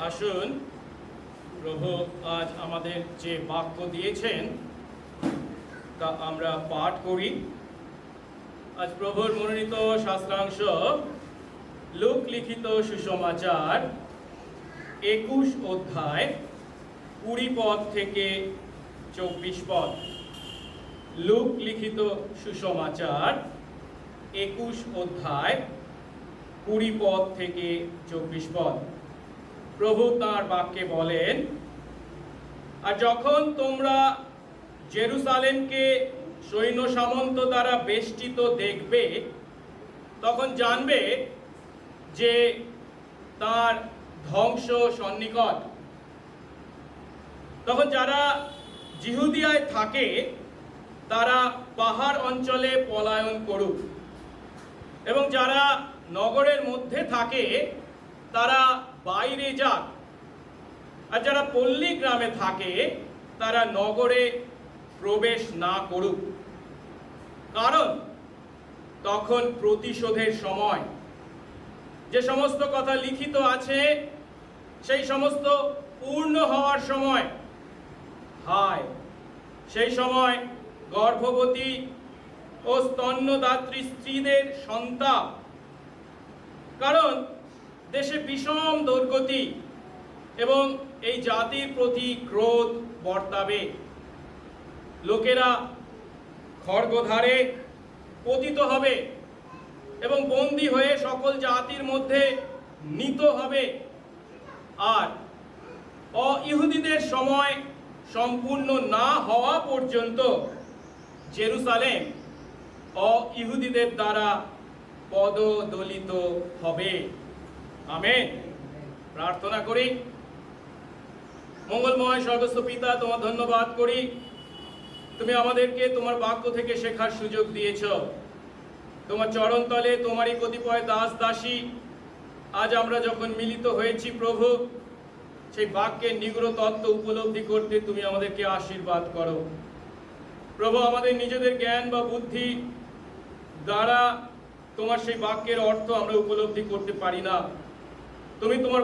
আসুন প্রভু আজ আমাদের যে বাক্য দিয়েছেন তা আমরা পাঠ করি। আজ প্রভুর মনোনীত শাস্ত্রাংশ লূক লিখিত সুসমাচার 21 অধ্যায় 20 পদ থেকে 24 পদ। লূক লিখিত সুসমাচার 21 অধ্যায় 20 পদ থেকে 24 পদ। প্রভু তাঁর বাক্যে বলেন, আর যখন তোমরা জেরুসালেমকে সৈন্য সামন্ত দ্বারা বেষ্টিত দেখবে, তখন জানবে যে তার ধ্বংস সন্নিকট। তখন যারা জিহুদিয়ায় থাকে তারা পাহাড় অঞ্চলে পলায়ন করুক, এবং যারা নগরের মধ্যে থাকে তারা বাইরে যাক, আর যারা পল্লী গ্রামে থাকে তারা নগরে প্রবেশ না করুক, কারণ তখন প্রতিশোধের সময়। যে সমস্ত কথা লিখিত আছে সেই সমস্ত পূর্ণ হওয়ার সময়। হায়, সেই সময় গর্ভবতী ও স্তন্যদাত্রী স্ত্রীদের সন্তাপ, কারণ দেশে বিষম দুর্গতি এবং এই জাতির প্রতি ক্রোধ বর্তাবে। লোকেরা খড়গধারে পতিত হবে এবং বন্দী হয়ে সকল জাতির মধ্যে নীত হবে। আর অইহুদিদের সময় সম্পূর্ণ না হওয়া পর্যন্ত জেরুসালেম অইহুদিদের দ্বারা পদদলিত হবে। আমেন। প্রার্থনা করি। মঙ্গলময় স্বর্গস্থ পিতা, তোমার ধন্যবাদ করি, তুমি আমাদেরকে তোমার বাক্য থেকে শেখার সুযোগ দিয়েছ। তোমার চরণতলে তোমারই কতিপয় দাস দাসী আজ আমরা যখন মিলিত হয়েছি প্রভু, সেই বাক্যের নিগূঢ় তত্ত্ব উপলব্ধি করতে তুমি আমাদেরকে আশীর্বাদ করো প্রভু। আমাদের নিজেদের জ্ঞান বা বুদ্ধি দ্বারা তোমার সেই বাক্যের অর্থ আমরা উপলব্ধি করতে পারি না। তুমি তোমার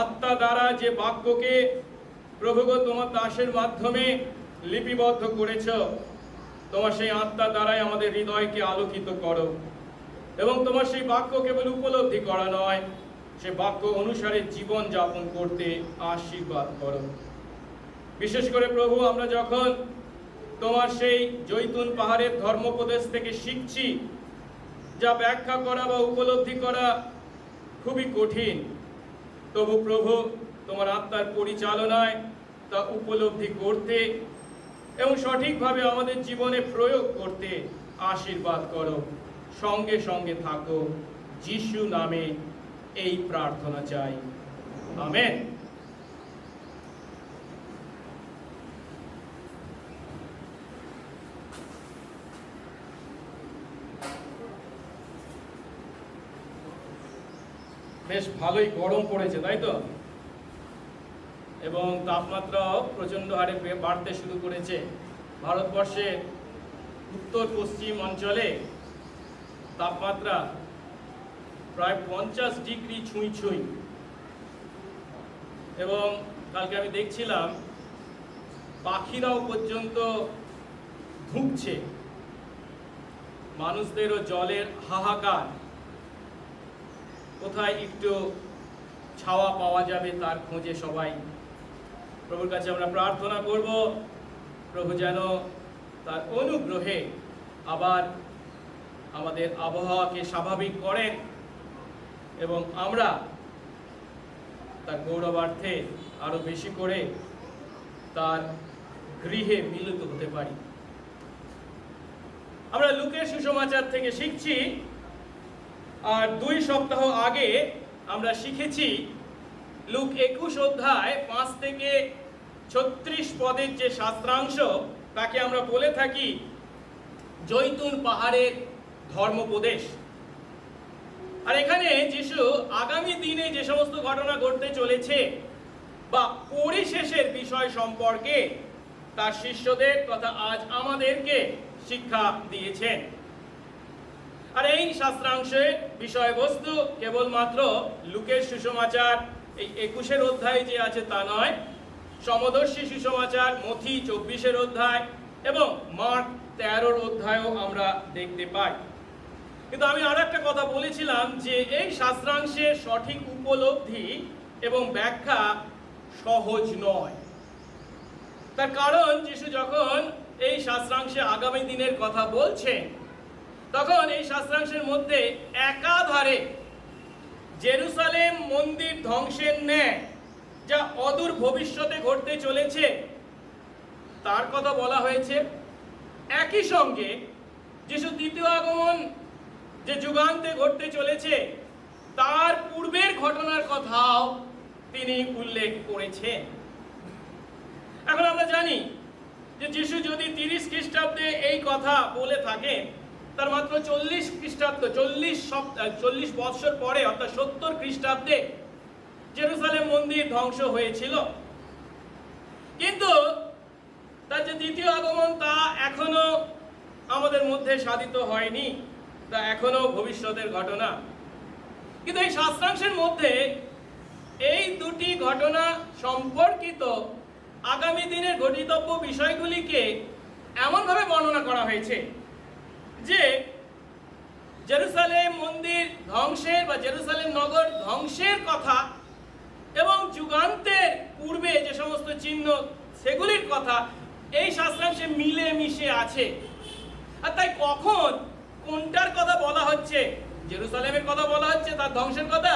আত্মা দ্বারা যে বাক্যকে প্রভু গো তোমার দাসের মাধ্যমে লিপিবদ্ধ করেছ, তোমার সেই আত্মা দ্বারাই আমাদের হৃদয়কে আলোকিত করো, এবং তোমার সেই বাক্য কেবল উপলব্ধি করা নয়, সে বাক্য অনুসারে জীবন যাপন করতে আশীর্বাদ করো। বিশেষ করে প্রভু, আমরা যখন তোমার সেই জৈতুন পাহাড়ের ধর্মোপদেশ থেকে শিখছি, যা ব্যাখ্যা করা বা উপলব্ধি করা খুবই কঠিন, তবু প্রভু তোমার আত্মার পরিচালনায় তা উপলব্ধি করতে এবং সঠিকভাবে আমাদের জীবনে প্রয়োগ করতে আশীর্বাদ করো। সঙ্গে সঙ্গে থাকো, যিশু নামে এই প্রার্থনা চাই, আমেন। বেশ ভালোই গরম পড়েছে, তাই তো? এবং তাপমাত্রাও প্রচণ্ড হারে বাড়তে শুরু করেছে। ভারতবর্ষের উত্তর পশ্চিম অঞ্চলে তাপমাত্রা প্রায় 50 ডিগ্রি ছুঁই ছুঁই। এবং কালকে আমি দেখছিলাম পাখিরাও পর্যন্ত ধুঁকছে, মানুষদেরও জলের হাহাকার। কোথায় একটু ছাওয়া পাওয়া যাবে তার খোঁজে সবাই। প্রভুর কাছে আমরা প্রার্থনা করব, প্রভু যেন তার অনুগ্রহে আবার আমাদের আবহাওয়াকে স্বাভাবিক করেন এবং আমরা তার গৌরবার্থে আরো বেশি করে তার গৃহে মিলিত হতে পারি। আমরা লূকের সুসমাচার থেকে শিখছি, আর 2 সপ্তাহ আগে আমরা শিখেছি লূক 21 অধ্যায় 5 থেকে 36 পদের যে শাস্ত্রাংশ, তাকে আমরা বলে থাকি জৈতুন পাহাড়ের ধর্মোপদেশ। আর এখানে যিশু আগামী দিনে যে সমস্ত ঘটনা ঘটতে চলেছে বা পরিশেষের বিষয় সম্পর্কে তার শিষ্যদের তথা আজ আমাদেরকে শিক্ষা দিয়েছেন। আর এই শাস্ত্রাংশে বিষয়বস্তু কেবলমাত্র লূকের সুসমাচার এই 21 অধ্যায় যে আছে তা নয়, সমদর্শী সুসমাচার মথি 24 অধ্যায় এবং মার্ক 13 অধ্যায়ও আমরা দেখতে পাই। কিন্তু আমি আরো একটা কথা বলেছিলাম যে এই শাস্ত্রাংশের সঠিক উপলব্ধি এবং ব্যাখ্যা সহজ নয়। তার কারণ যিশু যখন এই শাস্ত্রাংশে আগামী দিনের কথা বলছেন, তখন এই শাস্ত্রাংশের মধ্যে একাধারে জেরুসালেম মন্দির ধ্বংসের ন্যায় যা অদূর ভবিষ্যতে ঘটতে চলেছে তার কথা বলা হয়েছে। একই সঙ্গে যিশু দ্বিতীয় আগমন যে যুগান্তে ঘটতে চলেছে তার পূর্বের ঘটনার কথাও তিনি উল্লেখ করেছেন। এখন আমরা জানি যে যিশু যদি 30 খ্রিস্টাব্দে এই কথা বলে থাকেন, তার মাত্র 40 খ্রিস্টাব্দ 40 বৎসর পরে অর্থাৎ 70 খ্রিস্টাব্দে জেরুসালেম মন্দির ধ্বংস হয়েছিল। কিন্তু তার যে দ্বিতীয় আগমন তা এখনো আমাদের মধ্যে সাধিত হয়নি, তা এখনো ভবিষ্যতের ঘটনা। কিন্তু এই শাস্ত্রাংশের মধ্যে এই দুটি ঘটনা সম্পর্কিত আগামী দিনের ঘটিতব্য বিষয়গুলিকে এমনভাবে বর্ণনা করা হয়েছে যে জেরুসালেম মন্দির ধ্বংসের বা জেরুসালেম নগর ধ্বংসের কথা এবং যুগান্তের পূর্বে যে সমস্ত চিহ্ন সেগুলির কথা এই শাস্ত্রাংশে মিলে মিশে আছে। আর তাই কখন কোনটার কথা বলা হচ্ছে, জেরুসালেমের কথা বলা হচ্ছে তার ধ্বংসের কথা,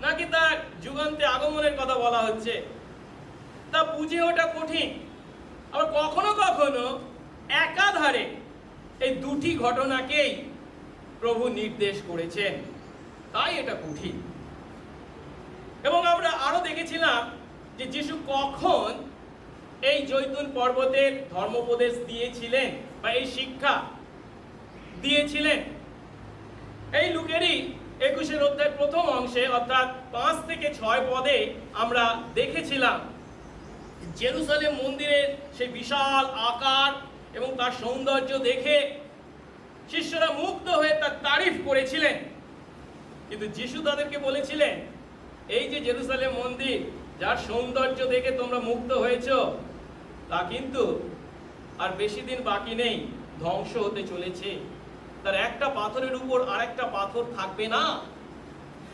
নাকি তার যুগান্তে আগমনের কথা বলা হচ্ছে, তা বুঝে ওঠা কঠিন। আবার কখনো কখনো একাধারে এই দুটি ঘটনাকেই প্রভু নির্দেশ করেছেন, তাই এটা কঠিন। এবং আমরা আরো দেখেছিলাম যে যিশু কখন এই জৈতুন পর্বতের ধর্মোপদেশ দিয়েছিলেন বা এই শিক্ষা দিয়েছিলেন। এই লুকেরই 21 অধ্যায়ের প্রথম অংশে অর্থাৎ 5 থেকে 6 পদে আমরা দেখেছিলাম জেরুসালেম মন্দিরের সেই বিশাল আকার এবং তার সৌন্দর্য দেখে শিষ্যরা মুগ্ধ হয়ে তার তারিফ করেছিলেন। কিন্তু যিশু তাদেরকে বলেছিলেন, এই যে জেরুসালেম মন্দির যার সৌন্দর্য দেখে তোমরা মুগ্ধ হয়েছো, তা কিন্তু আর বেশি দিন বাকি নেই, ধ্বংস হতে চলেছে। তার একটা পাথরের উপর আরেকটা পাথর থাকবে না।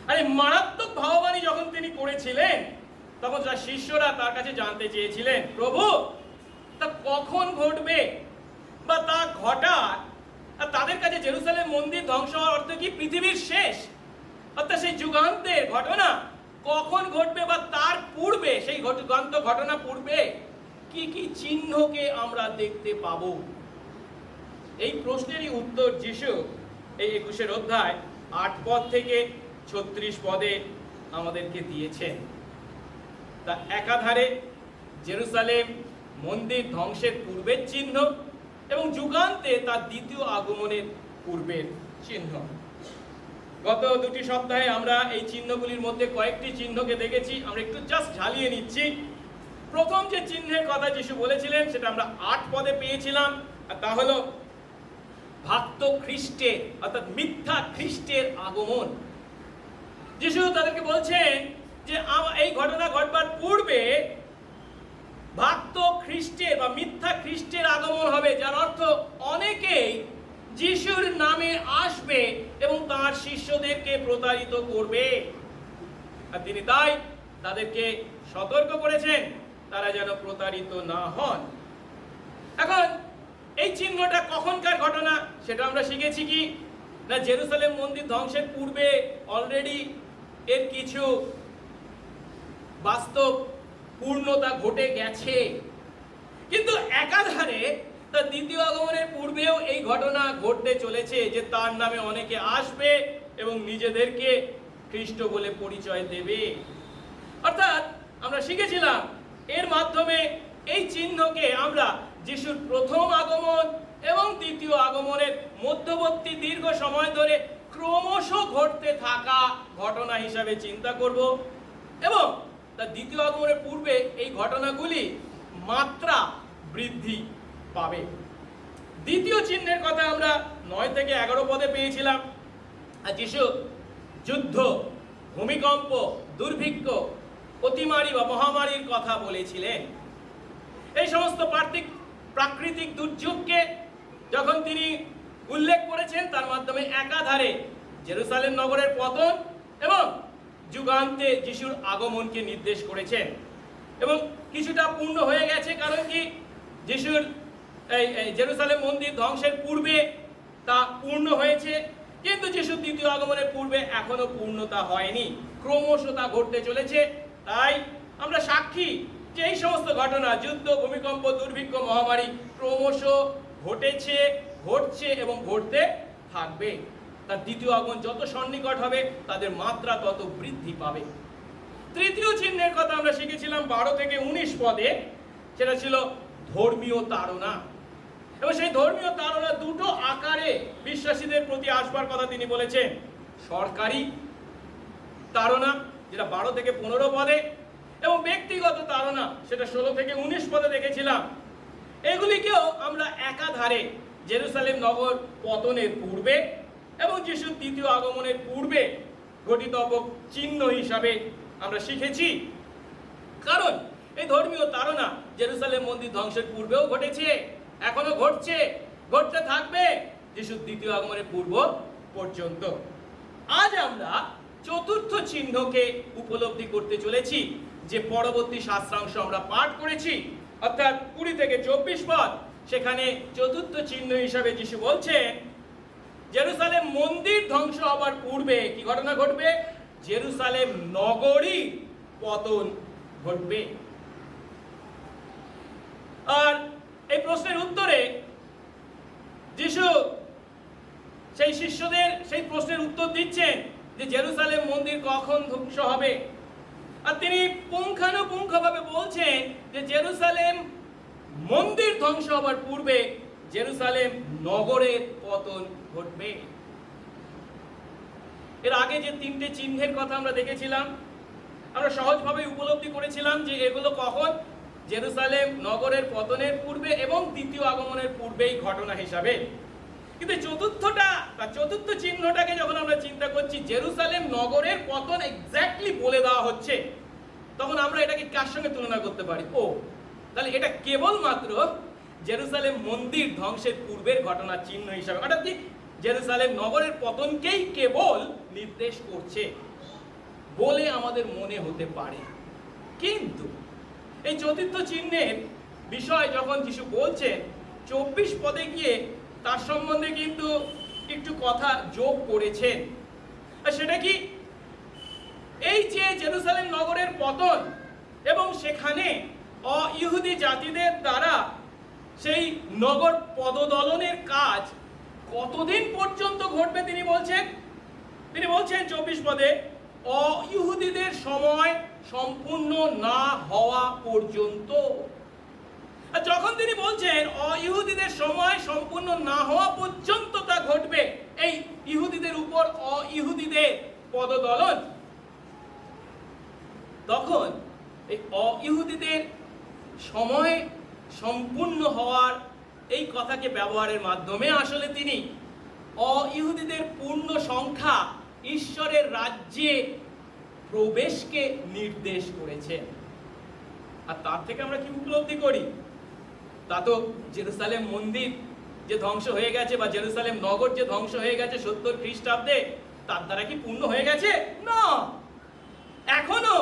আরে মারাত্মক ভাববাণী যখন তিনি করেছিলেন, তখন তার শিষ্যরা তার কাছে জানতে চেয়েছিলেন, প্রভু তা কখন ঘটবে বা তা ঘটার, আর তাদের কাছে জেরুসালেম মন্দির ধ্বংস হওয়ার অর্থ কি পৃথিবীর শেষ, অর্থাৎ সেই যুগান্তের ঘটনা কখন ঘটবে বা তার পূর্বে সেই যুগান্ত ঘটনা পূর্বে কি কি চিহ্নকে আমরা দেখতে পাব। এই প্রশ্নেরই উত্তর যিশু এই 21 অধ্যায় 8 পদ থেকে 36 পদে আমাদেরকে দিয়েছেন। তা একাধারে জেরুসালেম মন্দির ধ্বংসের পূর্বের চিহ্ন এবং যুগান্তে তার দ্বিতীয় আগমনের পূর্বের চিহ্ন। গত দুটি সপ্তাহে আমরা এই চিহ্নগুলির মধ্যে কয়েকটি চিহ্নকে দেখেছি, আমরা একটু জাস্ট ঝালিয়ে নিচ্ছি। প্রথম যে চিহ্নের কথা যিশু বলেছিলেন সেটা আমরা 8 পদে পেয়েছিলাম, আর তা হলো ভক্ত খ্রিস্টের অর্থাৎ মিথ্যা খ্রিস্টের আগমন। যিশু তাদেরকে বলছেন যে এই ঘটনা ঘটবার পূর্বে ভক্ত খ্রিস্টের বা মিথ্যা খ্রিস্টের আগমন হবে, যার অর্থ অনেকেই যিশুর নামে আসবে এবং তার শিষ্যদেরকে প্রতারিত করবে। আর তিনি তাই তাদেরকে সতর্ক করেছেন তারা যেন প্রতারিত না হন। এখন এই চিহ্নটা কখনকার ঘটনা সেটা আমরা শিখেছি কি না, জেরুসালেম মন্দির ধ্বংসের পূর্বে অলরেডি এর কিছু বাস্তব পূর্ণতা ঘটে গেছে। কিন্তু একাধারে তার দ্বিতীয় আগমনের পূর্বেও এই ঘটনা ঘটতে চলেছে যে তার নামে অনেকে আসবে এবং নিজেদেরকে খ্রিস্ট বলে পরিচয় দেবে। অর্থাৎ আমরা শিখেছিলাম এর মাধ্যমে এই চিহ্নকে আমরা যিশুর প্রথম আগমন এবং দ্বিতীয় আগমনের মধ্যবর্তী দীর্ঘ সময় ধরে ক্রমশ ঘটতে থাকা ঘটনা হিসাবে চিন্তা করব এবং তার দ্বিতীয় আগমনের পূর্বে এই ঘটনাগুলি মাত্রা বৃদ্ধি পাবে। দ্বিতীয় চিহ্নের কথা আমরা 9 থেকে 11 পদে পেয়েছিলাম। আর যিশু যুদ্ধ, ভূমিকম্প, দুর্ভিক্ষ অতিমারি বা মহামারীর কথা বলেছিলেন। এই সমস্ত প্রাকৃতিক দুর্যোগকে যখন তিনি উল্লেখ করেছেন, তার মাধ্যমে একাধারে জেরুসালেম নগরের পতন এবং যুগান্তে যিশুর আগমনকে নির্দেশ করেছেন। এবং কিছুটা পূর্ণ হয়ে গেছে, কারণ কি যিশুর এই জেরুসালেম মন্দির ধ্বংসের পূর্বে তা পূর্ণ হয়েছে, কিন্তু যিশুর দ্বিতীয় আগমনের পূর্বে এখনো পূর্ণতা হয়নি, ক্রমশ তা ঘটতে চলেছে। তাই আমরা সাক্ষী যে এই সমস্ত ঘটনা, যুদ্ধ, ভূমিকম্প, দুর্ভিক্ষ, মহামারী ক্রমশ ঘটেছে, ঘটছে এবং ঘটতে থাকবে। তার দ্বিতীয় আগমন যত সন্নিকট হবে তাদের মাত্রা তত বৃদ্ধি পাবে। তৃতীয় চিহ্নের কথা আমরা শিখেছিলাম 12 থেকে 19 পদে, সেটা ছিল ধর্মীয় তাড়না। এবং সেই ধর্মীয় তাড়না দুটো আকারে বিশ্বাসীদের প্রতি আসবার কথা তিনি বলেছেন। সরকারি তাড়না, যেটা 12 থেকে 15 পদে, এবং ব্যক্তিগত তাড়না, সেটা 16 থেকে 19 পদে দেখেছিলাম। এগুলিকেও আমরা একাধারে জেরুসালেম নগর পতনের পূর্বে এবং যিশুর দ্বিতীয় আগমনের পূর্বে ঘটিতব্য চিহ্ন হিসাবে আমরা শিখেছি। কারণ এই ধর্মীয় তাড়না জেরুসালেম মন্দির ধ্বংসের পূর্বেও ঘটেছে, এখনো ঘটছে, ঘটতে থাকবে যিশুর দ্বিতীয় আগমনের পূর্ব পর্যন্ত। আজ আমরা চতুর্থ চিহ্নকে উপলব্ধি করতে চলেছি, যে পরবর্তী শাস্ত্রাংশ আমরা পাঠ করেছি, অর্থাৎ 20 থেকে 24 পদ। সেখানে চতুর্থ চিহ্ন হিসাবে যিশু বলছেন, জেরুসালেম মন্দির ধ্বংস হবার পূর্বে কি ঘটনা ঘটবে? জেরুসালেম নগরী পতন ঘটবে। আর এই প্রশ্নের উত্তরে যিশু সেই শিষ্যদের সেই প্রশ্নের উত্তর দিচ্ছেন যে জেরুসালেম মন্দির কখন ধ্বংস হবে। আর তিনি পুঙ্খানুপুঙ্খভাবে বলছেন যে জেরুসালেম মন্দির ধ্বংস হবার পূর্বে জেরুসালেম নগরের পতন ঘটবে। এর আগে যে তিনটে চিহ্নের কথা আমরা দেখেছিলাম, আমরা সহজভাবে উপলব্ধি করেছিলাম যে এগুলো কখন? জেরুসালেম নগরের পতনের পূর্বে এবং দ্বিতীয় আগমনের পূর্বেই ঘটনা হিসাবে। কিন্তু চতুর্থ চিহ্নটাকে যখন আমরা চিন্তা করছি, জেরুসালেম নগরের পতন এক্স্যাক্টলি বলে দেওয়া হচ্ছে, তখন আমরা এটাকে কার সঙ্গে তুলনা করতে পারি? তাহলে এটা কেবলমাত্র জেরুসালেম মন্দির ধ্বংসের পূর্বের ঘটনার চিহ্ন হিসাবে, অর্থাৎ কি জেরুসালেম নগরের পতনকেই কেবল নির্দেশ করছে বলে আমাদের মনে হতে পারে। কিন্তু এই চতুর্থ চিহ্নের বিষয় যখন যিশু বলছেন, 24 পদে গিয়ে তার সম্বন্ধে কিন্তু একটু কথা যোগ করেছেন। আর সেটা কি? এই যে জেরুসালেম নগরের পতন এবং সেখানে অইহুদি জাতিদের দ্বারা সেই নগর পদদলনের কাজ কতদিন পর্যন্ত ঘটবে তিনি বলছেন 24 পদে, অইহুদিদের সময় সম্পূর্ণ না হওয়া পর্যন্ত। আর যখন তিনি বলছেন অইহুদিদের সময় সম্পূর্ণ না হওয়া পর্যন্ত তা ঘটবে, এই ইহুদিদের উপর অইহুদিদের পদদলন, তখন এই অইহুদিদের সময় সম্পূর্ণ হওয়ার এই কথাকে ব্যবহারের মাধ্যমে আসলে তিনি অইহুদিদের পূর্ণ সংখ্যা ঈশ্বরের রাজ্যে প্রবেশকে নির্দেশ করেছেন। আর তার থেকে আমরা কি উপলব্ধি করি? তা তো জেরুসালেম মন্দির যে ধ্বংস হয়ে গেছে বা জেরুসালেম নগর যে ধ্বংস হয়ে গেছে 70 খ্রিস্টাব্দে, তার দ্বারা কি পূর্ণ হয়ে গেছে? না, এখনো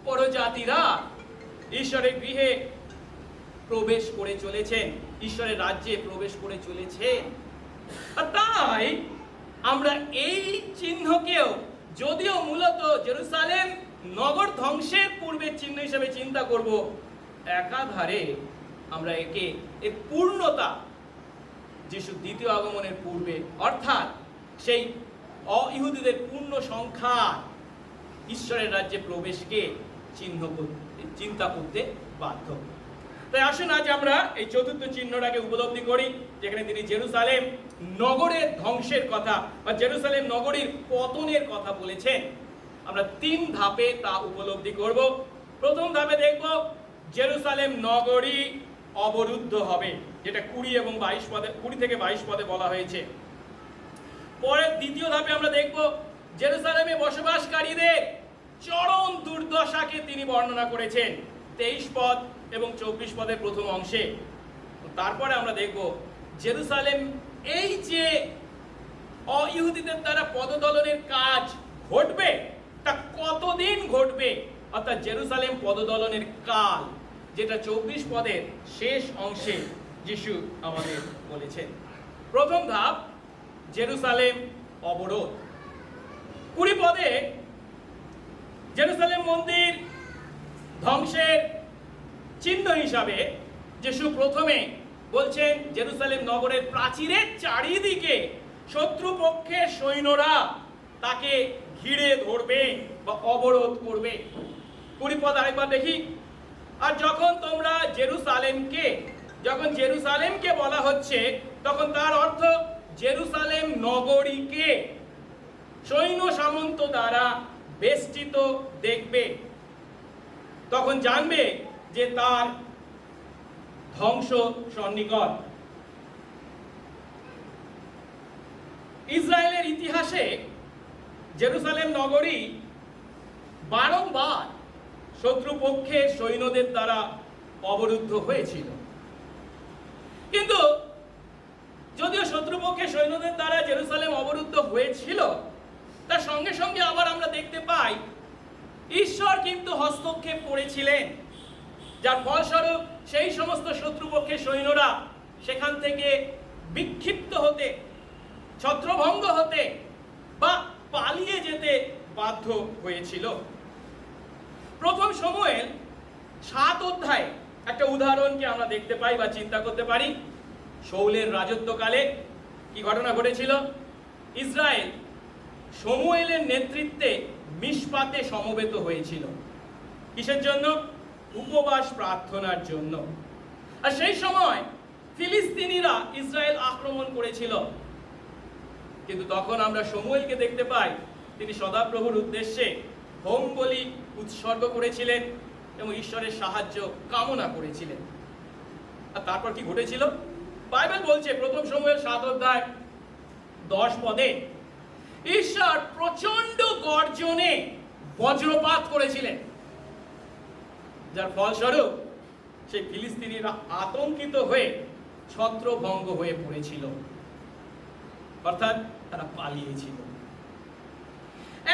পরজাতিরা ঈশ্বরের গৃহে প্রবেশ করে চলেছেন, ঈশ্বরের রাজ্যে প্রবেশ করে চলেছেন। আর তাই আমরা এই চিহ্নকেও যদিও মূলত জেরুসালেম নগর ধ্বংসের পূর্বের চিহ্ন হিসেবে চিন্তা করব, একাধারে আমরা একে এর পূর্ণতা যিশু দ্বিতীয় আগমনের পূর্বে, অর্থাৎ সেই অইহুদিদের পূর্ণ সংখ্যা ঈশ্বরের রাজ্যে প্রবেশকে চিন্তা করতে বাধ্য। তাই আসুন আজ আমরা এই চতুর্থ চিহ্নটাকে উপলব্ধি করি, যেখানে তিনি জেরুসালেম নগরের ধ্বংসের কথা বা জেরুসালেম নগরীর পতনের কথা বলেছেন। আমরা 3 ধাপে তা উপলব্ধি করব। প্রথম ধাপে দেখব জেরুসালেম নগরী অবরুদ্ধ হবে, যেটা 20 থেকে 22 পদে বলা হয়েছে। পরে দ্বিতীয় ধাপে আমরা দেখব জেরুসালেমে বসবাসকারীদের চরম দুর্দশাকে তিনি বর্ণনা করেছেন 23 পদ এবং 24 পদের প্রথম অংশে। তারপরে আমরা দেখব জেরুসালেম এই যে অইহুদিদের দ্বারা পদদলনের কাজ ঘটবে তা কতদিন ঘটবে, অর্থাৎ জেরুসালেম পদদলনের কাল, যেটা 24 পদের শেষ অংশে যিশু আমাদের বলেছেন। প্রথম ধাপ জেরুসালেম অবরোধ। 20 পদে জেরুসালেম মন্দির ধ্বংসের চিহ্ন হিসাবে যিশু প্রথমে বলছেন জেরুসালেম নগরের প্রাচীরের চারিদিকে শত্রুপক্ষের সৈন্যরা তাকে ঘিরে ধরবে বা অবরোধ করবে। 20 পদ আরেকবার দেখি। আর যখন জেরুসালেমকে বলা হচ্ছে, তখন তার অর্থ জেরুসালেম নগরীকে সৈন্য সামন্ত দ্বারা বেষ্টিত দেখবে, তখন জানবে যে তার ধ্বংস সন্নিকট। ইসরায়েলের ইতিহাসে জেরুসালেম নগরী বারংবার শত্রুপক্ষের সৈন্যদের দ্বারা অবরুদ্ধ হয়েছিল। কিন্তু যদিও শত্রুপক্ষের সৈন্যদের দ্বারা জেরুসালেম অবরুদ্ধ হয়েছিল, তার সঙ্গে সঙ্গে আবার আমরা দেখতে পাই ঈশ্বর কিন্তু হস্তক্ষেপ করেছিলেন, যার ফলস্বরূপ সেই সমস্ত শত্রুপক্ষের সৈন্যরা সেখান থেকে বিক্ষিপ্ত হতে, ছত্রভঙ্গ হতে বা পালিয়ে যেতে বাধ্য হয়েছিল। প্রথম শমূয়েল 7 অধ্যায়ে একটা উদাহরণকে আমরা দেখতে পাই বা চিন্তা করতে পারি। শাউলের রাজত্বকালে কি ঘটনা ঘটেছিল? ইসরায়েল শমূয়েলের নেতৃত্বে মিশপাতে সমবেত হয়েছিল। কিসের জন্য? উপবাস প্রার্থনার জন্য। আর সেই সময় ফিলিস্তিনিরা ইসরায়েল আক্রমণ করেছিল। কিন্তু তখন আমরা শমূয়েলকে দেখতে পাই তিনি সদাপ্রভুর উদ্দেশ্যে হোম বলি উৎসর্গ করেছিলেন এবং ঈশ্বরের সাহায্য কামনা করেছিলেন। আর তারপর কি ঘটেছিল? বাইবেল বলছে প্রথম শমূয়েল 7 অধ্যায় 10 পদে ঈশ্বর প্রচন্ড গর্জনে বজ্রপাত করেছিলেন, যার ফলস্বরূপ সেই ফিলিস্তিনিরা আতঙ্কিত হয়ে ছত্রভঙ্গ হয়ে পড়েছিল, অর্থাৎ তারা পালিয়েছিল।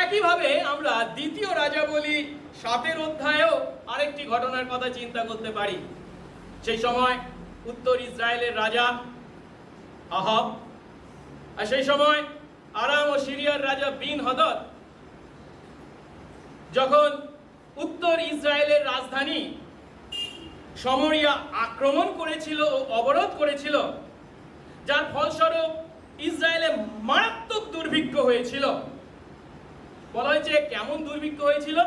একইভাবে আমরা দ্বিতীয় রাজাবলী 7 অধ্যায়েও আরেকটি ঘটনার কথা চিন্তা করতে পারি। সেই সময় উত্তর ইসরায়েলের রাজা আহাব, আর সেই সময় আরাম ও সিরিয়ার রাজা বিন হদদ যখন উত্তর ইসরায়েলের রাজধানী সমরিয়া আক্রমণ করেছিল ও অবরোধ করেছিল, যার ফলস্বরূপ ইসরায়েলে মারাত্মক দুর্ভিক্ষ হয়েছিল। বলা হয়েছে কেমন দুর্ভিক্ষ হয়েছিল?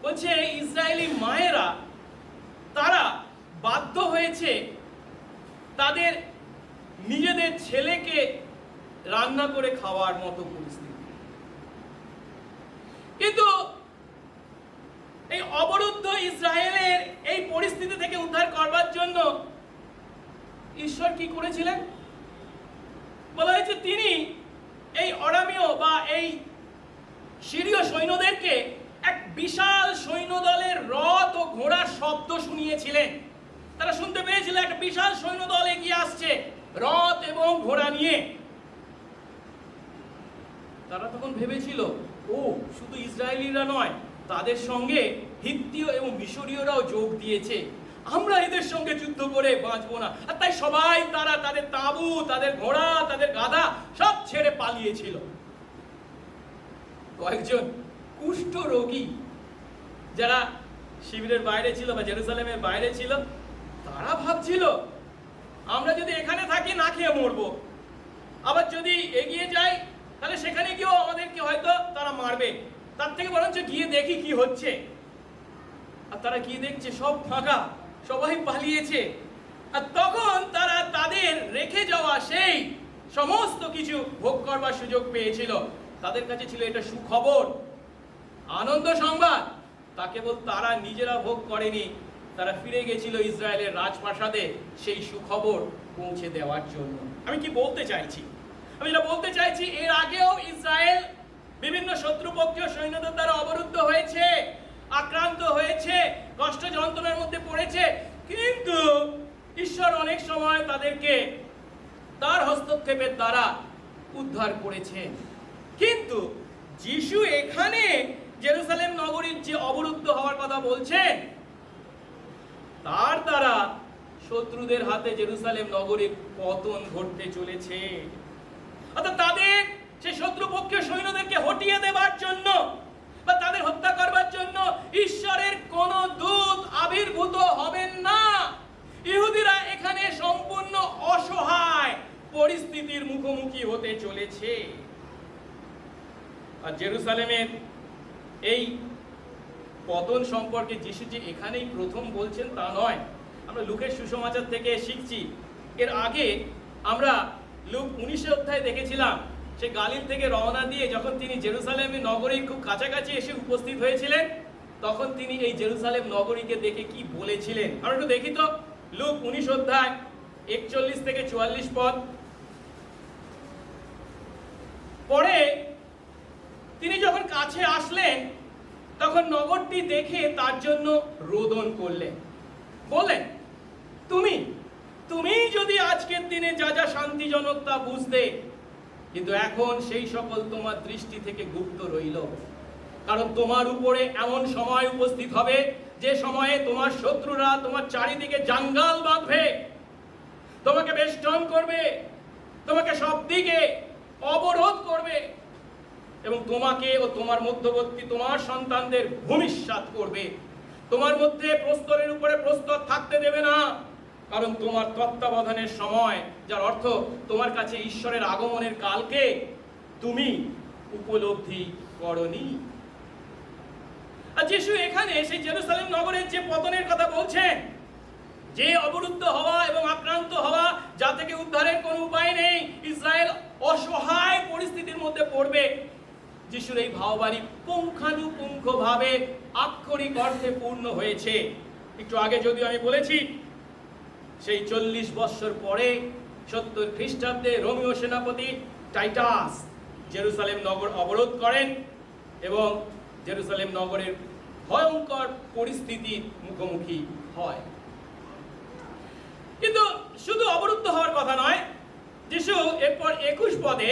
বলছে ইসরায়েলি মায়েরা তারা বাধ্য হয়েছে তাদের নিজেদের ছেলেকে রান্না করে খাওয়ার মতো পরিস্থিতি। কিন্তু এই অবরুদ্ধ ইসরায়েলের এই পরিস্থিতি থেকে উদ্ধার করবার জন্য ঈশ্বর কি করেছিলেন? বলা হয়েছে তিনি এই অরামীয় বা এই সিরীয় সৈন্যদেরকে এক বিশাল সৈন্যদলের রথ ও ঘোড়ার শব্দ শুনিয়েছিলেন। তারা শুনতে পেয়েছিল একটা বিশাল সৈন্যদল এগিয়ে আসছে রথ এবং ঘোড়া নিয়ে। তারা তখন ভেবেছিল, ও শুধু ইসরায়েলিরা নয়, তাদের সঙ্গে হিত্তীয় এবং মিশরীয়রাও যোগ দিয়েছে, আমরা এদের সঙ্গে যুদ্ধ করে বাঁচবো না। আর তাই সবাই তারা তাদের তাঁবু, তাদের ঘোড়া, তাদের গাধা সব ছেড়ে পালিয়েছিল। কয়েকজন কুষ্ঠ রোগী যারা শিবিরের বাইরে ছিল বা জেরুসালেমের বাইরে ছিল, তারা ভাবছিল আমরা যদি এখানে থাকি না খেয়ে মরবো, আবার যদি এগিয়ে যাই তাহলে সেখানে গিয়েও আমাদেরকে হয়তো তারা মারবে, তার থেকে বরঞ্চ গিয়ে দেখি কি হচ্ছে। আর তারা গিয়ে দেখছে সব ফাঁকা, সবাই পালিয়েছে। আর তখন তারা তাদের রেখে যাওয়া সেই সমস্ত কিছু ভোগ করবার সুযোগ পেয়েছিল। তাদের কাছে ছিল এটা সুখবর, আনন্দ সংবাদ। তা কেবল তারা নিজেরা ভোগ করেনি, তারা ফিরে গেছিল ইসরায়েলের রাজপ্রাসাদে সেই সুখবর পৌঁছে দেওয়ার জন্য। আমি কি বলতে চাইছি? আমি যেটা বলতে চাইছি, এর আগেও ইসরায়েল বিভিন্ন শত্রুপক্ষীয় সৈন্যদের দ্বারা অবরুদ্ধ হয়েছে, আক্রান্ত হয়েছে, কষ্ট যন্ত্রণার মধ্যে পড়েছে, কিন্তু ঈশ্বর অনেক সময় তাদেরকে তার হস্তক্ষেপের দ্বারা উদ্ধার করেছেন। কিন্তু যিশু এখানে জেরুসালেম নগরীর যে অবরুদ্ধ হওয়ার কথা বলছেন, তার দ্বারা শত্রুদের হাতে জেরুসালেম নগরীর পতন ঘটতে চলেছে। অর্থাৎ তাদের সেই শত্রুপক্ষীয় সৈন্যদেরকে হটিয়ে দেবার জন্য বা তাদের হত্যা করবার জন্য ঈশ্বরের কোন দূত আবির্ভূত হবেন না। ইহুদিরা এখানে সম্পূর্ণ অসহায় পরিস্থিতির মুখোমুখি হতে চলেছে। আর জেরুসালেমের এই পতন সম্পর্কে যিশু যে এখানেই প্রথম বলছেন তা নয়, আমরা লুকের সুসমাচার থেকে শিখছি। এর আগে আমরা লুক 19 অধ্যায় দেখেছিলাম, সে গালিল থেকে রওনা দিয়ে যখন তিনি জেরুসালেমের নগরীর খুব কাছাকাছি এসে উপস্থিত হয়েছিলেন, তখন তিনি এই জেরুসালেম নগরীকে দেখে কি বলেছিলেন আমরা একটু দেখি তো। লুক 19 অধ্যায় 41 থেকে 44 পদ। পরে তিনি যখন কাছে আসলেন, তখন নগরটি দেখে তার জন্য রোদন করলেন, বললেন, তুমি যদি আজকের দিনে যা যা শান্তিজনক তা বুঝতে, কিন্তু এখন সেই সকল তোমার দৃষ্টি থেকে গুপ্ত রইল। কারণ তোমার উপরে এমন সময় উপস্থিত হবে যে সময়ে তোমার শত্রুরা তোমার চারিদিকে জাঙ্গাল বাঁধবে, তোমাকে বেষ্টন করবে, তোমাকে সব দিকে অবরোধ করবে এবং তোমাকে ও তোমার মধ্যবর্তী তোমার সন্তানদের ভূমিষ্যাৎ করবে। তোমার মধ্যে প্রস্তরের উপরে প্রস্তর থাকতে দেবে না, কারণ তোমার তত্ত্বাবধানের সময়, যার অর্থ তোমার কাছে ঈশ্বরের আগমনের কালকে তুমি উপলব্ধি করনি। আর যিশু এখানে সেই জেরুসালেম নগরের যে পতনের কথা বলছেন, যে অবরুদ্ধ হওয়া এবং আক্রান্ত হওয়া, যা থেকে উদ্ধারের কোনো উপায় নেই, ইসরায়েল অসহায় পরিস্থিতির মধ্যে পড়বে, যিশুর এই ভাববাণী পুঙ্খানুপুঙ্খভাবে আক্ষরিক অর্থে পূর্ণ হয়েছে। একটু আগে যদিও আমি বলেছি, সেই 40 বৎসর পরে 70 খ্রিস্টাব্দে রোমীয় সেনাপতি টাইটাস জেরুসালেম নগর অবরোধ করেন এবং জেরুসালেম নগরের ভয়ঙ্কর পরিস্থিতির মুখোমুখি হয়। কিন্তু শুধু অবরুদ্ধ হওয়ার কথা নয়, যিশু এরপর 21 পদে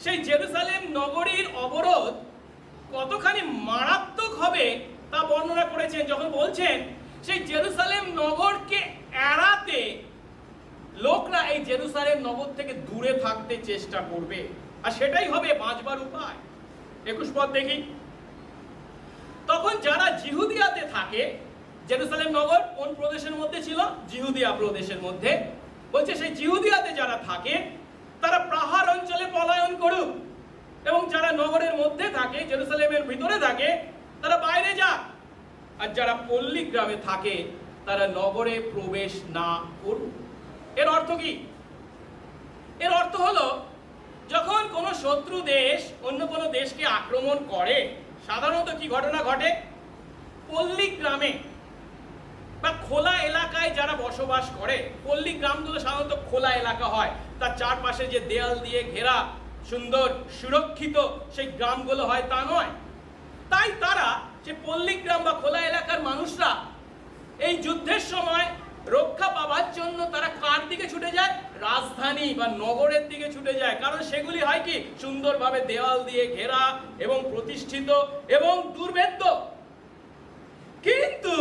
সেই জেরুসালেম নগরীর অবরোধ কতখানি মারাত্মক হবে তা বর্ণনা করেছেন, যখন বলছেন সেই জেরুসালেম নগরকে এড়াতে লোকরা এই জেরুসালেম নগর থেকে দূরে থাকতে চেষ্টা করবে, আর সেটাই হবে বাঁচবার উপায়। 21 পদ দেখি। তখন যারা জিহুদিয়াতে থাকে, জেরুসালেম নগর কোন প্রদেশের মধ্যে ছিল? জিহুদিয়া প্রদেশের মধ্যে। বলছে সেই জিহুদিয়াতে যারা থাকে তারা পাহাড় অঞ্চলে পলায়ন করুক, এবং যারা নগরের মধ্যে থাকে, জেরুসালেমের ভিতরে থাকে, তারা বাইরে যাক, আর যারা পল্লী গ্রামে থাকে তারা নগরে প্রবেশ না করুক। এর অর্থ কি? এর অর্থ হলো, যখন কোনো শত্রু দেশ অন্য কোনো দেশকে আক্রমণ করে, সাধারণত কি ঘটনা ঘটে? পল্লী গ্রামে বা খোলা এলাকায় যারা বসবাস করে, পল্লী গ্রামগুলো সাধারণত খোলা এলাকা হয়, তার চারপাশে যে দেয়াল দিয়ে ঘেরা সুন্দর সুরক্ষিত সেই গ্রামগুলো হয় তা নয়। তাই তারা যে পল্লী গ্রাম বা খোলা এলাকার মানুষরা এই যুদ্ধের সময় রক্ষা পাওয়ার জন্য তারা কার দিকে ছুটে যায়? রাজধানী বা নগরের দিকে ছুটে যায়, কারণ সেগুলি হয় কি সুন্দরভাবে দেওয়াল দিয়ে ঘেরা এবং প্রতিষ্ঠিত এবং দুর্ভেদ্য। কিন্তু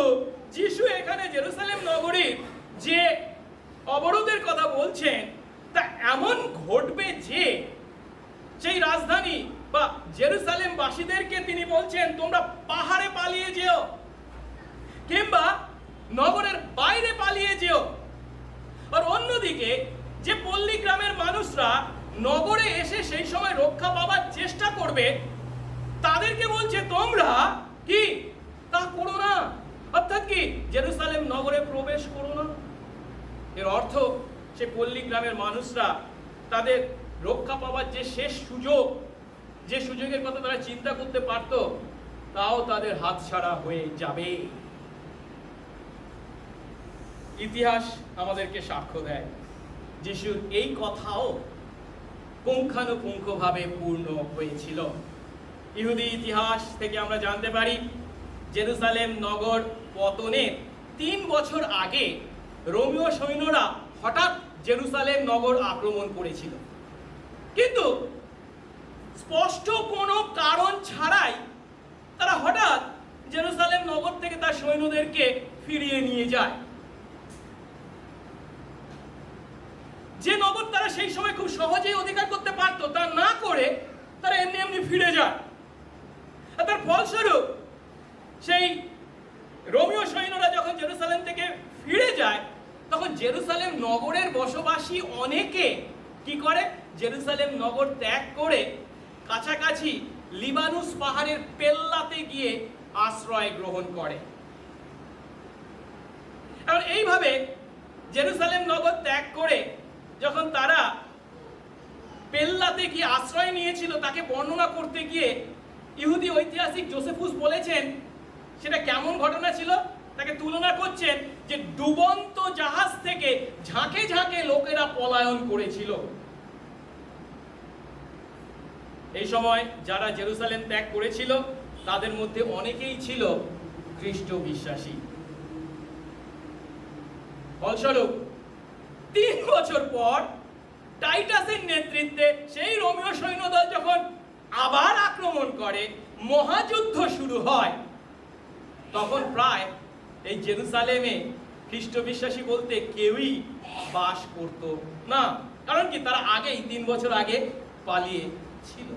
যিশু এখানে জেরুসালেম নগরীর যে অবরোধের কথা বলছেন, তা এমন ঘটবে যে সেই রাজধানী বা জেরুসালেম বাসীদেরকে তিনি বলছেন, তোমরা পাহাড়ে পালিয়ে যেও কিংবা নগরের বাইরে পালিয়ে যেও। আর অন্যদিকে যে পল্লী গ্রামের মানুষরা নগরে এসে সেই সময় রক্ষা পাওয়ার চেষ্টা করবে, তাদেরকে বলছে তোমরা কি তা করো না, অর্থাৎ কি জেরুসালেম নগরে প্রবেশ করো না। এর অর্থ সে পল্লী গ্রামের মানুষরা তাদের রক্ষা পাওয়ার যে শেষ সুযোগ, যে সুযোগের কথা তারা চিন্তা করতে পারত, তাও তাদের হাতছাড়া হয়ে যাবে। ইতিহাস আমাদেরকে সাক্ষ্য দেয়, যিশুর এই কথাও পুঙ্খানুপুঙ্খভাবে পূর্ণ হয়েছিল। ইহুদি ইতিহাস থেকে আমরা জানতে পারি জেরুসালেম নগর পতনের 3 বছর আগে রোমীয় সৈন্যরা হঠাৎ জেরুসালেম নগর আক্রমণ করেছিল, কিন্তু স্পষ্ট কোনো কারণ ছাড়াই তারা হঠাৎ জেরুসালেম নগর থেকে তার সৈন্যদেরকে ফিরিয়ে নিয়ে যায়। যে নগর তারা সেই সময় খুব সহজেই অধিকার করতে পারত, তা না করে তারা এমনি এমনি ফিরে যায়। আর তার ফলস্বরূপ সেই রোমীয় সৈন্যরা যখন জেরুসালেম থেকে ফিরে যায়, তখন জেরুসালেম নগরের বসবাসী অনেকে কি করে, জেরুসালেম নগর ত্যাগ করে কাছাকাছি লিবানুস পাহাড়ের পেল্লাতে গিয়ে আশ্রয় গ্রহণ করে। আর এইভাবে জেরুসালেম নগর ত্যাগ করে যখন তারা পেল্লাতে গিয়ে আশ্রয় নিয়েছিল, তাকে বর্ণনা করতে গিয়ে ইহুদি ঐতিহাসিক জোসেফুস বলেছেন সেটা কেমন ঘটনা ছিল। তাকে তুলনা করছেন যে ডুবন্ত জাহাজ থেকে ঝাঁকে ঝাঁকে লোকেরা পলায়ন করেছিল। এই সময় যারা জেরুসালেম ত্যাগ করেছিল তাদের মধ্যে অনেকেই ছিল খ্রিস্ট বিশ্বাসী। ফলস্বরূপ 3 বছর পর টাইটাসের নেতৃত্বে সেই রোমীয় সৈন্যদল যখন আবার আক্রমণ করে, মহাযুদ্ধ শুরু হয়, তখন প্রায় এই জেরুসালেমে খ্রিস্ট বিশ্বাসী বলতে কেউই বাস করত না। কারণ কি, তারা আগেই 3 বছর আগে পালিয়ে ছিল।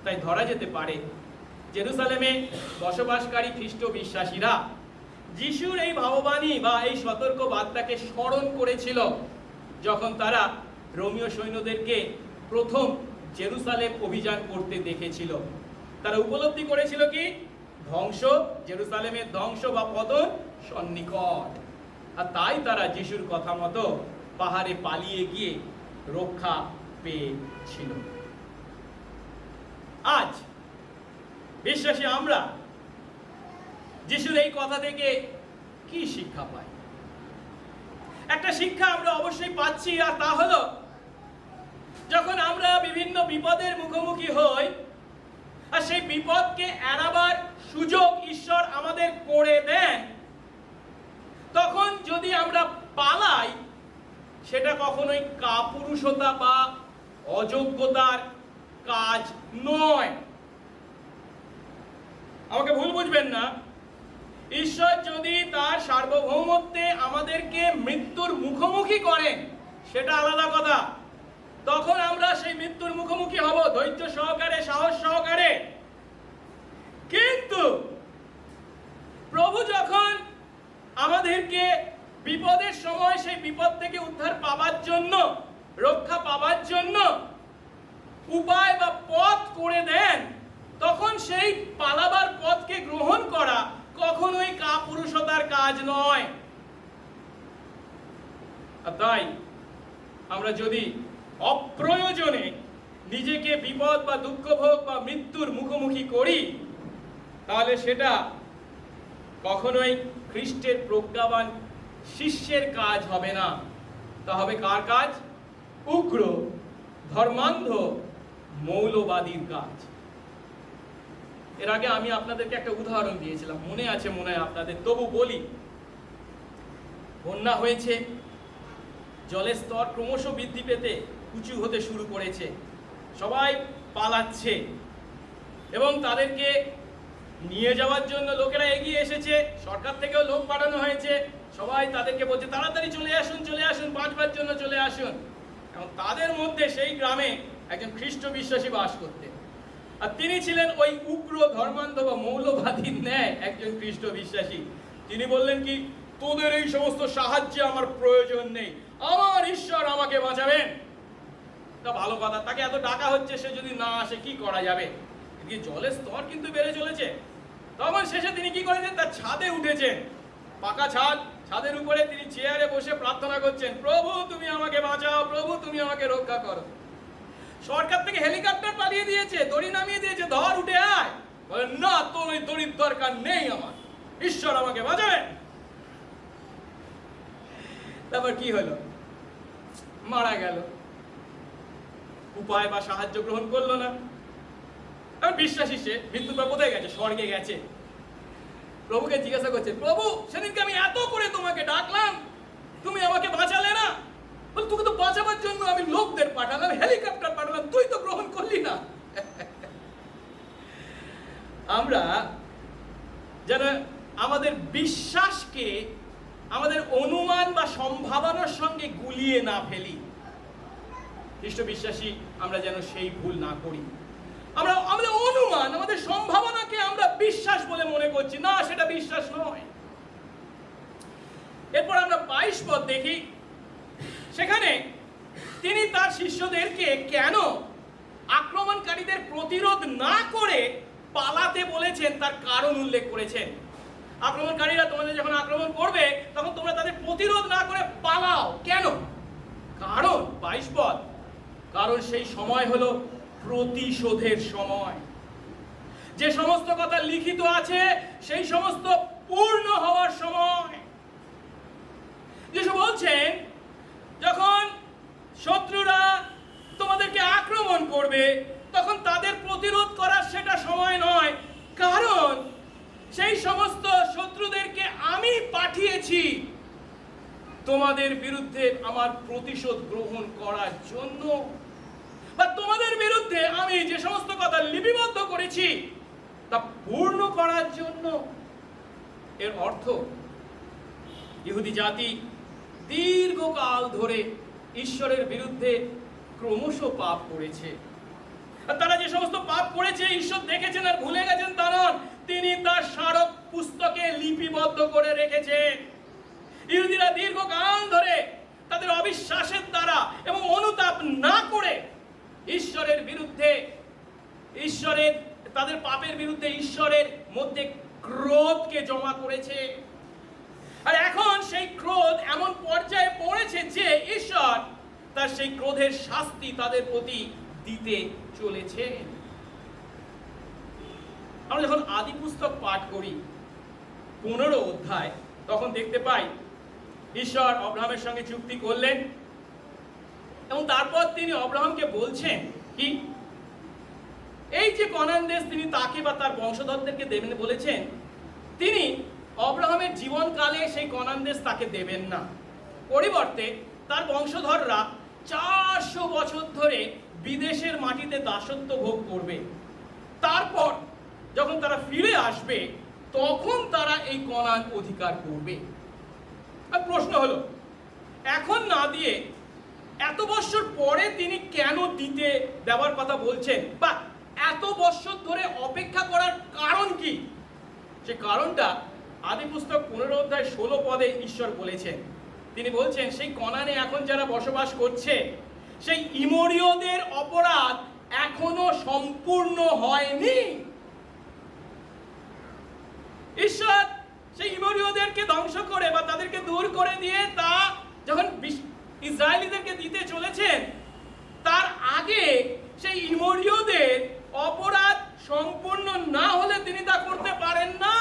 তাই ধরা যেতে পারে জেরুসালেমে বসবাসকারী খ্রিস্ট বিশ্বাসীরা যিশুর এই ভাববাণী বা এই সতর্ক বার্তাকে স্মরণ করেছিল যখন তারা রোমীয় সৈন্যদেরকে প্রথম জেরুসালেম অভিযান করতে দেখেছিল। তারা উপলব্ধি করেছিল কি, ধ্বংস, জেরুসালেমের ধ্বংস বা পতন সন্নিকট। আর তাই তারা যিশুর কথা মতো পাহাড়ে পালিয়ে গিয়ে রক্ষা পেয়েছিল। আজ বিশ্বাসী আমরা যিশুর এই কথা থেকে কি শিক্ষা পাই? একটা শিক্ষা আমরা অবশ্যই পাচ্ছি, আর তা হলো যখন আমরা বিভিন্ন বিপদের মুখোমুখি হই আর সেই বিপদকে এড়াবার সুযোগ ঈশ্বর আমাদের করে দেন, তখন যদি আমরা পালাই, সেটা কখনোই কাপুরুষতা বা অযোগ্যতার কাজ নয়। আমাকে ভুল বুঝবেন না, ঈশ্বর যদি তার সার্বভৌমত্বে আমাদেরকে মৃত্যুর মুখোমুখি করেন, সেটা আলাদা কথা। তখন আমরা সেই মৃত্যুর মুখোমুখি হব ধৈর্য সহকারে, সাহস সহকারে। কিন্তু প্রভু যখন আমাদেরকে বিপদের সময় সেই বিপদ থেকে উদ্ধার পাবার জন্য, রক্ষা পাবার জন্য উপায় বা পথ করে দেন, তখন সেই পালাবার পথকে গ্রহণ করা কখনোই কাপুরুষতার কাজ নয়। আর তাই আমরা যদি অপ্রয়োজনে নিজেকে বিপদ বা দুঃখ ভোগ বা মৃত্যুর মুখোমুখি করি, তাহলে সেটা কখনোই খ্রিস্টের প্রজ্ঞাবান শিষ্যের কাজ হবে না। তা হবে কার কাজ? উগ্র, ধর্মান্ধ, মৌলবাদীর কাজ। এর আগে আমি আপনাদেরকে একটা উদাহরণ দিয়েছিলাম, মনে আছে মনে হয় আপনাদের, তবু বলি। বন্যা হয়েছে, জলের স্তর ক্রমশ বৃদ্ধি পেতে উঁচু হতে শুরু করেছে, সবাই পালাচ্ছে এবং তাদেরকে নিয়ে যাওয়ার জন্য লোকেরা এগিয়ে এসেছে, সরকার থেকেও লোক পাঠানো হয়েছে, সবাই তাদেরকে বলছে তাড়াতাড়ি চলে আসুন, চলে আসুন, বাঁচবার জন্য চলে আসুন। এবং তাদের মধ্যে সেই গ্রামে একজন খ্রিস্ট বিশ্বাসী বাস করতেন, আর তিনি ছিলেন ওই উগ্র, ধর্মান্ধ বা মৌলবাদীর ন্যায় একজন খ্রিস্ট বিশ্বাসী। তিনি বললেন কি, তোদের এই সমস্ত সাহায্যে আমার প্রয়োজন নেই, আমার ঈশ্বর আমাকে বাঁচাবেন। তা ভালো কথা, তাকে এত ডাকা হচ্ছে, সে যদি না আসে কি করা যাবে? এদিকে জলের স্তর কিন্তু বেড়ে চলেছে। তখন শেষে তিনি কি করেছেন, তার ছাদে উঠেছেন, পাকা ছাদ, ছাদের উপরে তিনি চেয়ারে বসে প্রার্থনা করছেন, প্রভু তুমি আমাকে বাঁচাও, প্রভু তুমি আমাকে রক্ষা করো। সরকার থেকে হেলিকপ্টার পাঠিয়ে দিয়েছে, দড়ি নামিয়ে দিয়েছে, ধর উঠে আয়। বলে না, তোর ওই দড়ির দরকার নেই, আমার ঈশ্বর আমাকে বাঁচাবেন। তারপর কি হলো? মারা গেল। উপায় বা সাহায্য গ্রহণ করলো না। আর বিশ্বাসী সে, মৃত্যুর পর কোথায় গেছে? স্বর্গে গেছে। প্রভুকে জিজ্ঞাসা করছে, প্রভু সেদিনকে আমি এত করে তোমাকে ডাকলাম, তুমি আমাকে বাঁচালে না। বল, তোকে তো বাঁচাবার জন্য আমি লোকদের পাঠালাম, হেলিকপ্টার পাঠালাম, তুই তো গ্রহণ করলি না। আমরা যেন আমাদের বিশ্বাসকে আমাদের অনুমান বা সম্ভাবনার সঙ্গে গুলিয়ে না ফেলি। খ্রিস্ট বিশ্বাসী আমরা যেন সেই ভুল না করি। আমরা আমাদের অনুমান, আমাদের সম্ভাবনাকে আমরা বিশ্বাস বলে মনে করছি, না, সেটা বিশ্বাস নয়। এরপর আমরা 22 পদ দেখি। সেখানে তিনি তার শিষ্যদেরকে কেন আক্রমণকারীদের প্রতিরোধ না করে পালাতে বলেছেন তার কারণ উল্লেখ করেছেন। আক্রমণকারীরা তোমাদের যখন আক্রমণ করবে তখন তোমরা তাদের প্রতিরোধ না করে পালাও কেন? কারণ 22 পদ, কারণ সেই সময় হলো প্রতিশোধের সময়। যে সমস্ত কথা লিখিত আছে সেই সমস্ত পূর্ণ হওয়ার সময়। যিশু বলছেন, যখন শত্রুরা তোমাদেরকে আক্রমণ করবে তখন তাদের প্রতিরোধ করার সেটা সময় নয়, কারণ সেই সমস্ত শত্রুদেরকে আমি পাঠিয়েছি তোমাদের বিরুদ্ধে আমার প্রতিশোধ গ্রহণ করার জন্য, বা তোমাদের বিরুদ্ধে আমি যে সমস্ত কথা লিপিবদ্ধ করেছি তা পূর্ণ করার জন্য। এর অর্থ, ইহুদি জাতি দীর্ঘকাল ধরে ঈশ্বরের বিরুদ্ধে ক্রমশ পাপ করেছে। আর তারা যে সমস্ত পাপ করেছে ঈশ্বর দেখেছেন আর ভুলে গেছেন তা নন, তিনি তার স্মারক পুস্তকে লিপিবদ্ধ করে রেখেছেন। ইহুদিরা দীর্ঘকাল ধরে তাদের অবিশ্বাসের দ্বারা এবং অনুতাপ না করে ঈশ্বরের বিরুদ্ধে, তাদের পাপের বিরুদ্ধে ঈশ্বরের মধ্যে ক্রোধকে জমা করেছে। আর এখন সেই ক্রোধ এমন পর্যায়ে পড়েছে যে ঈশ্বর তার সেই ক্রোধের শাস্তি তাদের প্রতি দিতে চলেছে। আমরা যখন আদি পুস্তক পাঠ করি 15 অধ্যায়, তখন দেখতে পাই ঈশ্বর আব্রাহামের সঙ্গে চুক্তি করলেন এবং তারপর তিনি আব্রাহামকে বলছেন কি, এই যে কনান দেশ তিনি তাকে বা তার বংশধরদেরকে দেবেন বলেছেন, তিনি আব্রাহামের জীবনকালে সেই কনান দেশ তাকে দেবেন না। পরিবর্তে তার বংশধররা 400 বছর ধরে বিদেশের মাটিতে দাসত্ব ভোগ করবে। তারপর যখন তারা ফিরে আসবে তখন তারা এই কনান অধিকার করবে। আর প্রশ্ন হলো, এখন না দিয়ে এত বছর পরে তিনি কেন দেওয়ার কথা বলছেন, বা এত বছর ধরে অপেক্ষা করার কারণ কি? সে কারণটা আদি পুস্তক 15 অধ্যায় 16 পদে ঈশ্বর বলেছেন। তিনি বলছেন, সেই কনানে এখন যারা বসবাস করছে সেই ইমোরীয়দের অপরাধ এখনো সম্পূর্ণ হয়নি। ঈশ্বর সেই ইমোরীয়দেরকে ধ্বংস করে বা তাদেরকে দূর করে দিয়ে তা যখন ইসরায়েলীদেরকে দিতে চলেছেন, তার আগে সেই ইমোরীয়দের অপরাধ সম্পূর্ণ না হলে তিনি তা করতে পারেন না।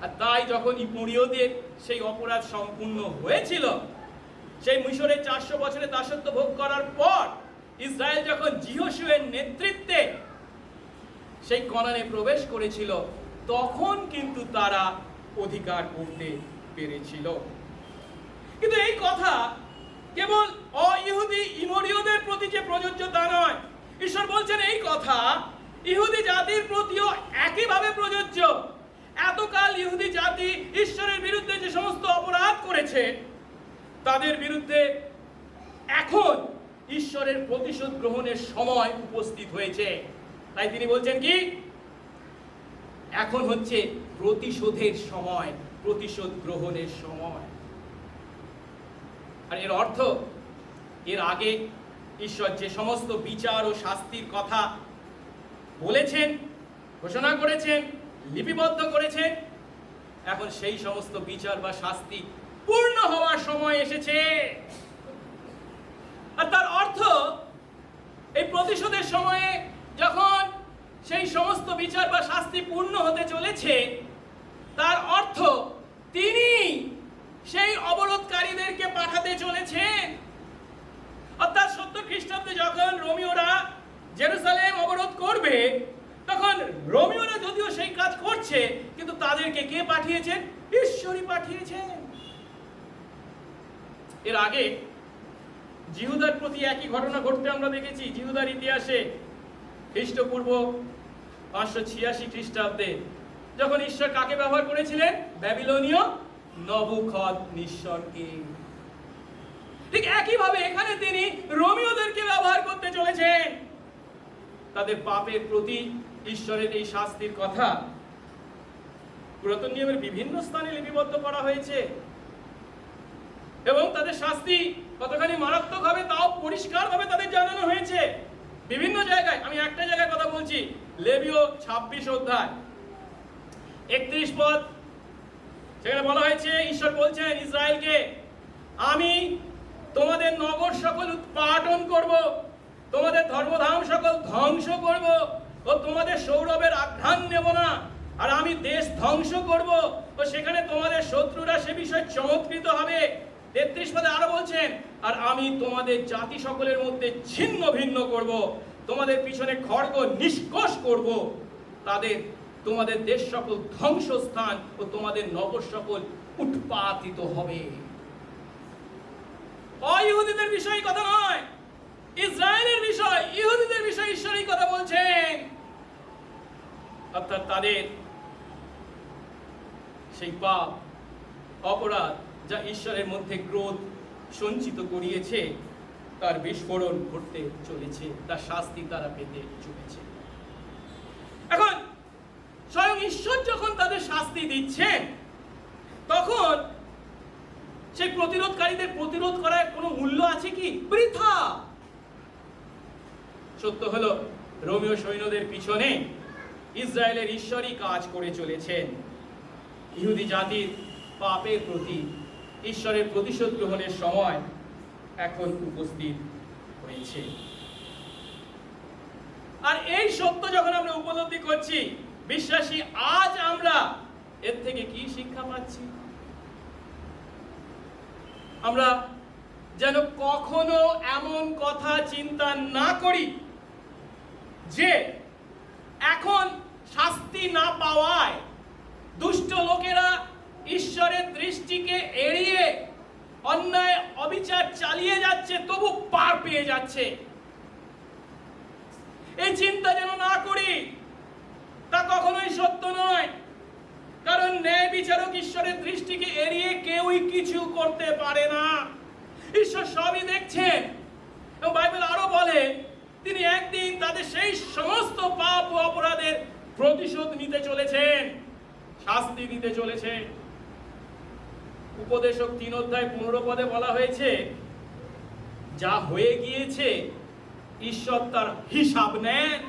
আর তাই যখন ইমোরীয়দের সেই অপরাধ সম্পূর্ণ হয়েছিল, সেই মিশরের 400 বছরের দাসত্ব ভোগ করার পর ইসরায়েল যখন যিহোশুয়ের নেতৃত্বে সেই কনানে প্রবেশ করেছিল, তখন কিন্তু তারা অধিকার করতে পেরেছিল। কিন্তু এই কথা কেবল অইহুদি ইমোরীয়দের প্রতি যে প্রযোজ্য তা নয়। ঈশ্বর বলছেন এই কথা ইহুদি জাতির প্রতিও একইভাবে প্রযোজ্য। এতকাল ইহুদি জাতি ঈশ্বরের বিরুদ্ধে যে সমস্ত অপরাধ করেছে, তাদের বিরুদ্ধে এখন ঈশ্বরের প্রতিশোধ গ্রহণের সময় উপস্থিত হয়েছে। তাই তিনি বলছেন কি, এখন হচ্ছে প্রতিশোধের সময়, প্রতিশোধ গ্রহণের সময়। আর এর অর্থ, এর আগে ঈশ্বর যে সমস্ত বিচার ও শাস্তির কথা বলেছেন, ঘোষণা করেছেন, লিপিবদ্ধ করেছেন, এখন সেই সমস্ত বিচার বা শাস্তি পূর্ণ হওয়ার সময় এসেছে। আর তার অর্থ, এই প্রতিশোধের সময়ে যখন সেই সমস্ত বিচার বা শাস্তি পূর্ণ হতে চলেছে, তার অর্থ তিনি সেই অবরোধকারীদেরকে পাঠাতে চলেছেন। অর্থাৎ 70 খ্রিস্টাব্দে যখন রোমীয়রা জেরুজালেম অবরোধ তাদেরকে কে পাঠিয়েছেন? ঈশ্বরই পাঠিয়েছেন। এর আগে জিহুদার প্রতি একই ঘটনা ঘটতে আমরা দেখেছি জিহুদার ইতিহাসে। খ্রিস্টপূর্ব 586 খ্রিস্টাব্দে যখন ঈশ্বর কাকে ব্যবহার করেছিলেন? ব্যাবিলনীয় নবুখদনেস্বরকে। ঠিক একইভাবে এখানে তিনি রোমীয়দেরকে ব্যবহার করতে চলেছেন। তাদের পাপের প্রতি ঈশ্বরের এই শাস্তির কথা পুরাতন নিয়মের বিভিন্ন স্থানে লিপিবদ্ধ করা হয়েছে এবং তাদের শাস্তি কতখানি মারাত্মক হবে তাও পরিষ্কারভাবে তাদের জানানো হয়েছে বিভিন্ন জায়গায়। আমি একটা জায়গায় কথা বলছি, লেবীয় 26 অধ্যায় 31 পদ। সেখানে বলা হয়েছে, ঈশ্বর বলছেন ইসরায়েলকে, আমি তোমাদের নগর সকল উৎপাটন করব, তোমাদের ধর্মধাম সকল ধ্বংস করব ও তোমাদের সৌরভের আঘ্রাণ নেব না, আর আমি দেশ ধ্বংস করব ও সেখানে তোমাদের শত্রুরা সে বিষয়ে চমৎকৃত হবে। 33 পদে আরো বলছেন, আর আমি তোমাদের জাতি সকলের মধ্যে ছিন্ন ভিন্ন করব, তোমাদের পিছনে খড়গ নিষ্কষ করব, তাদের তোমাদের দেশ সকল ধ্বংসস্থান ও তোমাদের নগর সকল উৎপাতিত হবে। ইহুদিদের বিষয়ে কথা নয়, ইসরায়েলের বিষয়, ইহুদিদের বিষয়ে ঈশ্বরই কথা বলছেন। অর্থাৎ তাদের সেই পাপ অপরাধ যা ঈশ্বরের মধ্যে ক্রোধ সঞ্চিত করিয়েছে তার বিস্ফোরণ ঘটতে চলেছে, তার শাস্তি তারা পেতে চলেছে। এখন স্বয়ং ঈশ্বর যখন তাদের শাস্তি দিচ্ছেন তখন সেই প্রতিরোধকারীদের প্রতিরোধ করার কোনো মূল্য আছে কি? বৃথা। সত্য হলো রোমীয় সৈন্যদের পিছনে ইসরায়েলের ঈশ্বরই কাজ করে চলেছেন। ইহুদি জাতির পাপের প্রতি ঈশ্বরের প্রতিশোধ গ্রহণের সময় এখন উপস্থিত হয়েছে। আর এই সত্য যখন আমরা উপলব্ধি করছি বিশ্বাসী, আজ আমরা এর থেকে কি শিক্ষা পাচ্ছি? আমরা যেন কখনো এমন কথা চিন্তা না করি যে এখন শাস্তি না পাওয়ায় দুষ্ট লোকেরা ঈশ্বরের দৃষ্টিকে এড়িয়ে অন্যায় অবিচার চালিয়ে যাচ্ছে, তবু পার পেয়ে যাচ্ছে। এই চিন্তা যেন না করি, তা কখনোই সত্য নয়। কারণ ন্যায় বিচারক ঈশ্বরের দৃষ্টিকে এড়িয়ে কেউই কিছু করতে পারে না। ঈশ্বর সবই দেখছেন এবং বাইবেল আরো বলে তিনি একদিন তাদের সেই সমস্ত পাপ ও অপরাধের প্রতিশোধ নিতে চলেছেন, শাস্তি দিতে চলেছেন। উপদেশক 3 অধ্যায় 15 পদে বলা হয়েছে, যা হয়ে গিয়েছে ঈশ্বর তার হিসাব নেন।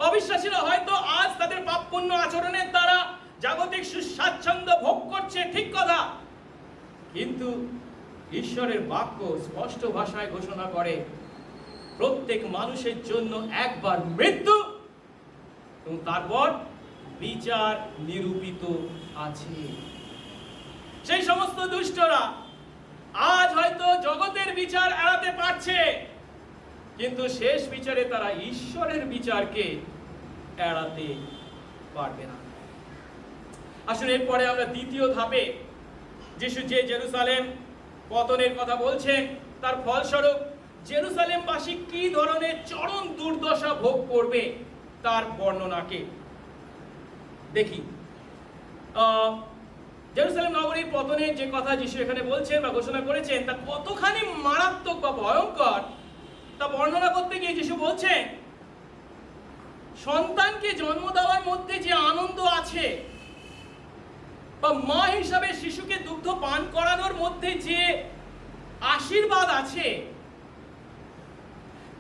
অবিশ্বাসীরা হয়তো আজ তাদের পাপপূর্ণ আচরণের দ্বারা জাগতিক সুস্বাচ্ছন্দ্য ভোগ করছে, ঠিক কথা, কিন্তু ঈশ্বরের বাক্য স্পষ্ট ভাষায় ঘোষণা করে প্রত্যেক মানুষের জন্য একবার মৃত্যু এবং তারপর বিচার নিরূপিত আছে। সেই সমস্ত দুষ্টরা আজ হয়তো জগতের বিচার এড়াতে পারছে, কিন্তু শেষ বিচারে তারা ঈশ্বরের বিচারকে এড়াতে পারবে না। আসলে এরপরে আমরা দ্বিতীয় ধাপে যিশু যে জেরুসালেম পতনের কথা বলছেন তার ফলস্বরূপ জেরুসালেমবাসী কি ধরনের চরম দুর্দশা ভোগ করবে তার বর্ণনাকে দেখি। জেরুসালেম নগরীর পতনের যে কথা যিশু এখানে বলছেন বা ঘোষণা করেছেন তা কতখানি মারাত্মক বা ভয়ঙ্কর তা বর্ণনা করতে গিয়ে যিশু বলছেন, সন্তানকে জন্ম দেওয়ার মধ্যে যে আনন্দ আছে বা মা হিসাবে শিশুকে দুগ্ধ পান করানোর মধ্যে যে আশীর্বাদ আছে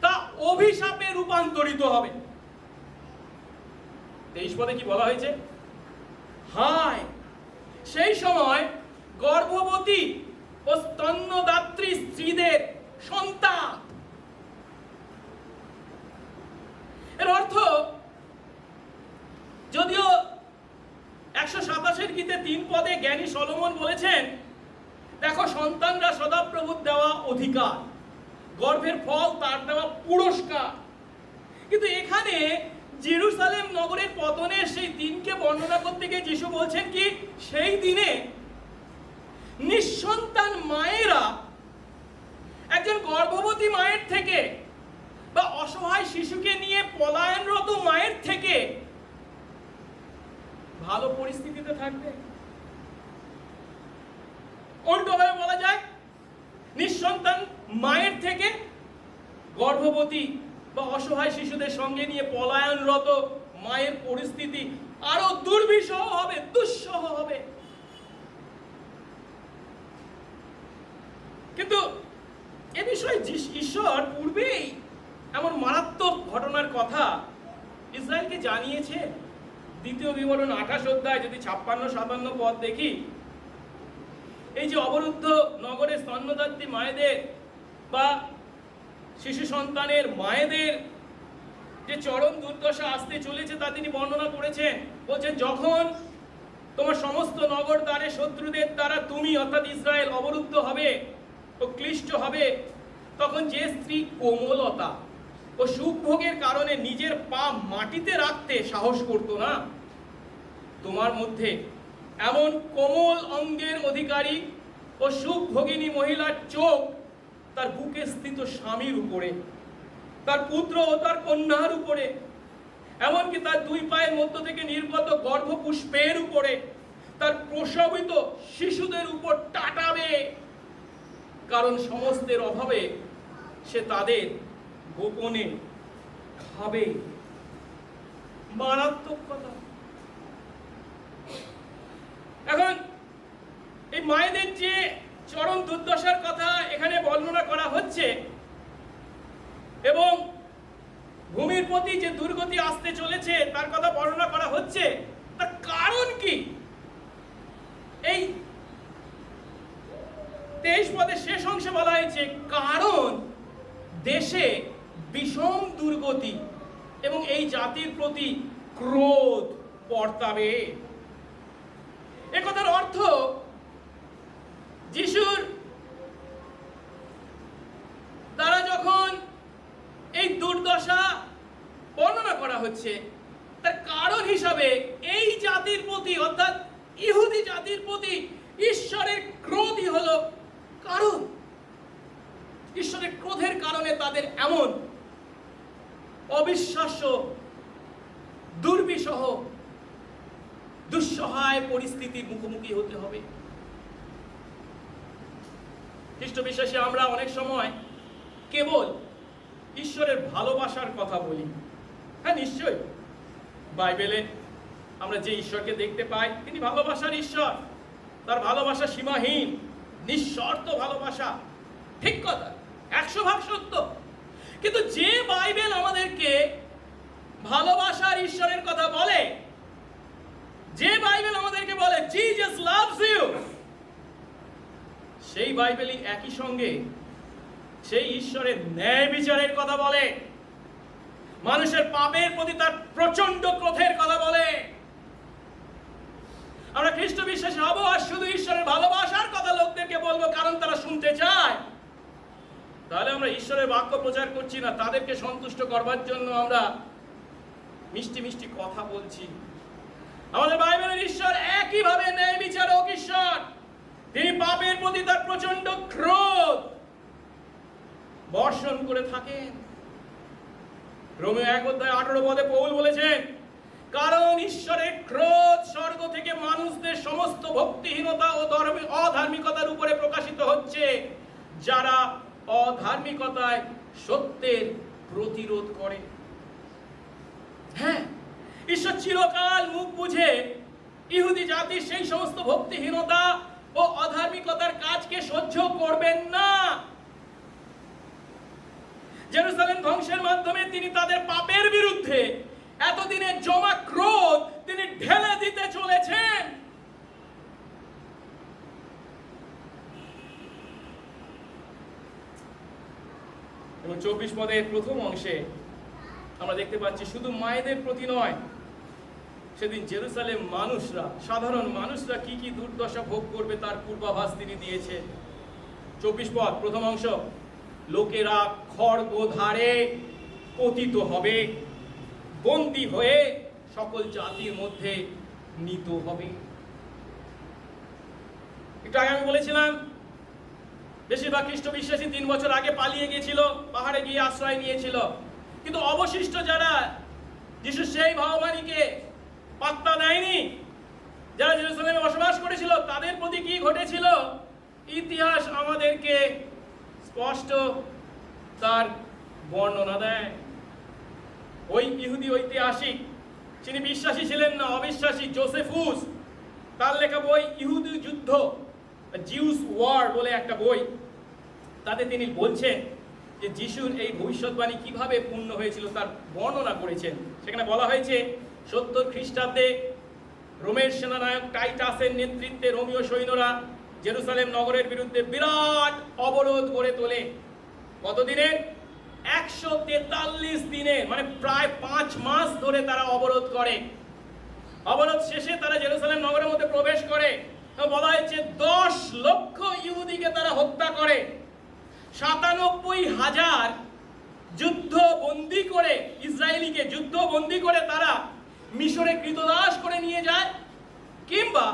তা অভিশাপে রূপান্তরিত হবে। 23 পদে কি বলা হয়েছে? হায়, সেই সময় গর্ভবতী ও স্তন্যদাত্রী স্ত্রীদের সন্তান। এর অর্থ, যদিও 127 গীতে 3 পদে জ্ঞানী সলোমন বলেছেন, দেখো সন্তানরা সদাপ্রভুর দেওয়া অধিকার, গর্ভের ফল তার দেওয়া পুরস্কার, কিন্তু এখানে জেরুসালেম নগরের পতনের সেই দিনকে বর্ণনা করতে গিয়ে যিশু বলছেন কি, সেই দিনে নিঃসন্তান মায়েরা একজন গর্ভবতী মায়ের থেকে বা অসহায় শিশুকে নিয়ে পলায়নরত মায়ের থেকে ভালো পরিস্থিতিতে থাকবে। উল্টোভাবে বলা যায়, নিঃসন্তান মায়ের থেকে গর্ভবতী বা অসহায় শিশুদের সঙ্গে নিয়ে পলায়নরত মায়ের পরিস্থিতি আরো দুর্বিষহ হবে, দুঃসহ হবে। কিন্তু এ বিষয়ে ঈশ্বর পূর্বেই এমন মারাত্মক ঘটনার কথা ইসরায়েলকে জানিয়েছে। দ্বিতীয় বিবরণ 28 অধ্যায় যদি 56-57 পদ দেখি, এই যে অবরুদ্ধ নগরে স্তন্যদাত্রী মায়েদের বা শিশু সন্তানের মায়েদের যে চরম দুর্দশা আসতে চলেছে তা তিনি বর্ণনা করেছেন। বলছেন, যখন তোমার সমস্ত নগর দ্বারে শত্রুদের দ্বারা তুমি অর্থাৎ ইসরায়েল অবরুদ্ধ হবে ও ক্লিষ্ট হবে, তখন যে স্ত্রী কোমলতা ও সুখভোগের কারণে নিজের পা মাটিতে রাখতে সাহস করতো না, তোমার মধ্যে এমন কোমল অঙ্গের অধিকারী ও সুখভোগিনী মহিলার চোখ তার বুকে স্থিত স্বামীর উপরে, তার পুত্র ও তার কন্যার উপরে, এমনকি তার দুই পায়ের মধ্য থেকে নির্গত গর্ভপুষ্পের উপরে, তার প্রসবিত শিশুদের উপর টাটাবে, কারণ সমস্তের অভাবে সে তাদের গোপনে খাবে। মারাত্মক কথা। এখন এই মায়েদের যে চরম দুর্দশার কথা এখানে বর্ণনা করা হচ্ছে এবং ভূমির প্রতি যে দুর্গতি আসতে চলেছে তার কথা বর্ণনা করা হচ্ছে, তার কারণ কি? এই 23 পদের শেষ অংশে বলা হয়েছে, কারণ দেশে বিষম দুর্গতি এবং এই জাতির প্রতি ক্রোধ বর্তাবে। এ কথার অর্থ, যিশুর দ্বারা যখন এই দুর্দশা বর্ণনা করা হচ্ছে, তার কারণ হিসাবে এই জাতির প্রতি অর্থাৎ ইহুদি জাতির প্রতি ঈশ্বরের ক্রোধই হলো কারণ। ঈশ্বরের ক্রোধের কারণে তাদের এমন অবিশ্বাস্য, দুর্বিষহ, দুঃসহায় পরিস্থিতির মুখোমুখি হতে হবে। খ্রিস্ট বিশ্বাসী আমরা অনেক সময় কেবল ঈশ্বরের ভালোবাসার কথা বলি। হ্যাঁ, নিশ্চয়ই বাইবেলে আমরা যে ঈশ্বরকে দেখতে পাই তিনি ভালোবাসার ঈশ্বর, তার ভালোবাসা সীমাহীন, নিঃশর্ত ভালোবাসা। ঠিক কথা, 100% সত্য। কিন্তু যে বাইবেল আমাদেরকে ভালোবাসার ঈশ্বরের কথা বলে, যে বাইবেল আমাদেরকে বলে জিসাস লাভস ইউ, সেই বাইবেলই একই সঙ্গে সেই ঈশ্বরের ন্যায় বিচারের কথা বলে, মানুষের পাপের প্রতি তার প্রচন্ড ক্রোধের কথা বলে। আমরা খ্রিস্ট বিশ্বাসী হব আর শুধু ঈশ্বরের ভালোবাসার কথা লোকদেরকে বলবো কারণ তারা শুনতে চায়, তাহলে আমরা ঈশ্বরের বাক্য প্রচার করছি না, তাদেরকে সন্তুষ্ট করবার জন্য আমরা মিষ্টি মিষ্টি কথা বলছি। আমাদের বাইবেলের ঈশ্বর একইভাবে ন্যায় বিচারক ঈশ্বর। তিনি পাপের প্রতি তার প্রচন্ড ক্রোধ বর্ষণ করে থাকেন। রোমীয় 1 অধ্যায় 18 পদে পৌল বলেছেন, কারণ ঈশ্বরের ক্রোধ স্বর্গ থেকে মানুষদের সমস্ত ভক্তিহীনতা ও অধার্মিকতার উপরে প্রকাশিত হচ্ছে, যারা অধার্মিকতায় সত্যের প্রতিরোধ করে। হ্যাঁ, ঈশ্বর চিরকাল মুখ বুঝে ইহুদি জাতির সেই সমস্ত ভক্তিহীনতা ও অধার্মিকতার কাজকে সহ্য করবেন না। জেরুসালেম ধ্বংসের মাধ্যমে তিনি তাদের পাপের বিরুদ্ধে এতদিনের জমা ক্রোধ তিনি ঢেলে দিতে চলেছেন। এবং 24 পদের প্রথম অংশে আমরা দেখতে পাচ্ছি শুধু মায়েদের প্রতি নয়, সেদিন জেরুসালেম মানুষরা, সাধারণ মানুষরা কি কি দুর্দশা ভোগ করবে তার পূর্বাভাস তিনি দিয়েছে। 24 পদ প্রথম অংশ, লোকেরা খড়গ ধারে পতিত হবে, বন্দী হয়ে সকল জাতির মধ্যে নীত হবে। একটু আগে আমি বলেছিলাম বেশিরভাগ খ্রিস্ট বিশ্বাসী 3 বছর আগে পালিয়ে গিয়েছিল, পাহাড়ে গিয়ে আশ্রয় নিয়েছিল। কিন্তু অবশিষ্ট যারা যিশু সেই ভগবানীকে পাত্তা দেয়নি, যারা জেরুজালেমে বসবাস করেছিল, তাদের প্রতি কি ঘটেছিল ইতিহাস আমাদেরকে স্পষ্ট তার বর্ণনা দেয়। ওই ইহুদি ঐতিহাসিক, তিনি বিশ্বাসী ছিলেন না, অবিশ্বাসী, জোসেফুস, তার লেখা বই ইহুদি যুদ্ধ, জিউস ওয়ার বলে একটা বই, তাতে তিনি বলছেন যে যিশুর এই ভবিষ্যৎবাণী কিভাবে পূর্ণ হয়েছিল তার বর্ণনা করেছেন। সেখানে বলা হয়েছে 70 খ্রিস্টাব্দে রোমের সেনানায়ক টাইটাসের নেতৃত্বে রোমীয় সৈন্যরা জেরুজালেম নগরের বিরুদ্ধে বিরাট অবরোধ গড়ে তোলে। কতদিনের? 143 দিনের, মানে প্রায় 5 মাস ধরে তারা অবরোধ করে। অবরোধ শেষে তারা জেরুজালেম নগরের মধ্যে প্রবেশ করে। বলা হয়েছে 10 লক্ষ ইহুদিকে তারা হত্যা করে, 97,000 যুদ্ধ বন্দী করে, ইসরায়েলিকে যুদ্ধ বন্দী করে তারা মিশরে কৃতদাস করে নিয়ে যায়। কিংবা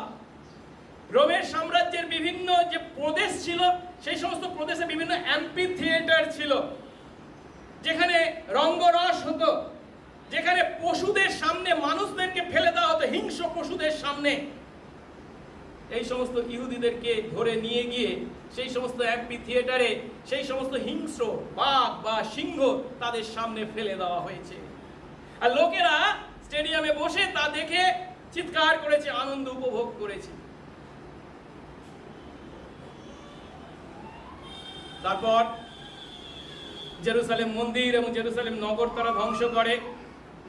রোমের সাম্রাজ্যের বিভিন্ন যে প্রদেশ ছিল, সেই সমস্ত প্রদেশে বিভিন্ন অ্যাম্পি থিয়েটার ছিল, যেখানে রঙ্গরস হতো, যেখানে পশুদের সামনে মানুষদেরকে ফেলে দেওয়া হতো, হিংস্র পশুদের সামনে। এই সমস্ত ইহুদিদেরকে ধরে নিয়ে গিয়ে সেই সমস্ত অ্যাম্পি থিয়েটারে সেই সমস্ত হিংস্র বাঘ বা সিংহ তাদের সামনে ফেলে দেওয়া হয়েছে। আর লোকেরা স্টেডিয়ামে বসে তা দেখে চিৎকার করেছে, আনন্দ উপভোগ করেছে। তারপর জেরুজালেম মন্দির এবং জেরুজালেম নগর তারা ধ্বংস করে।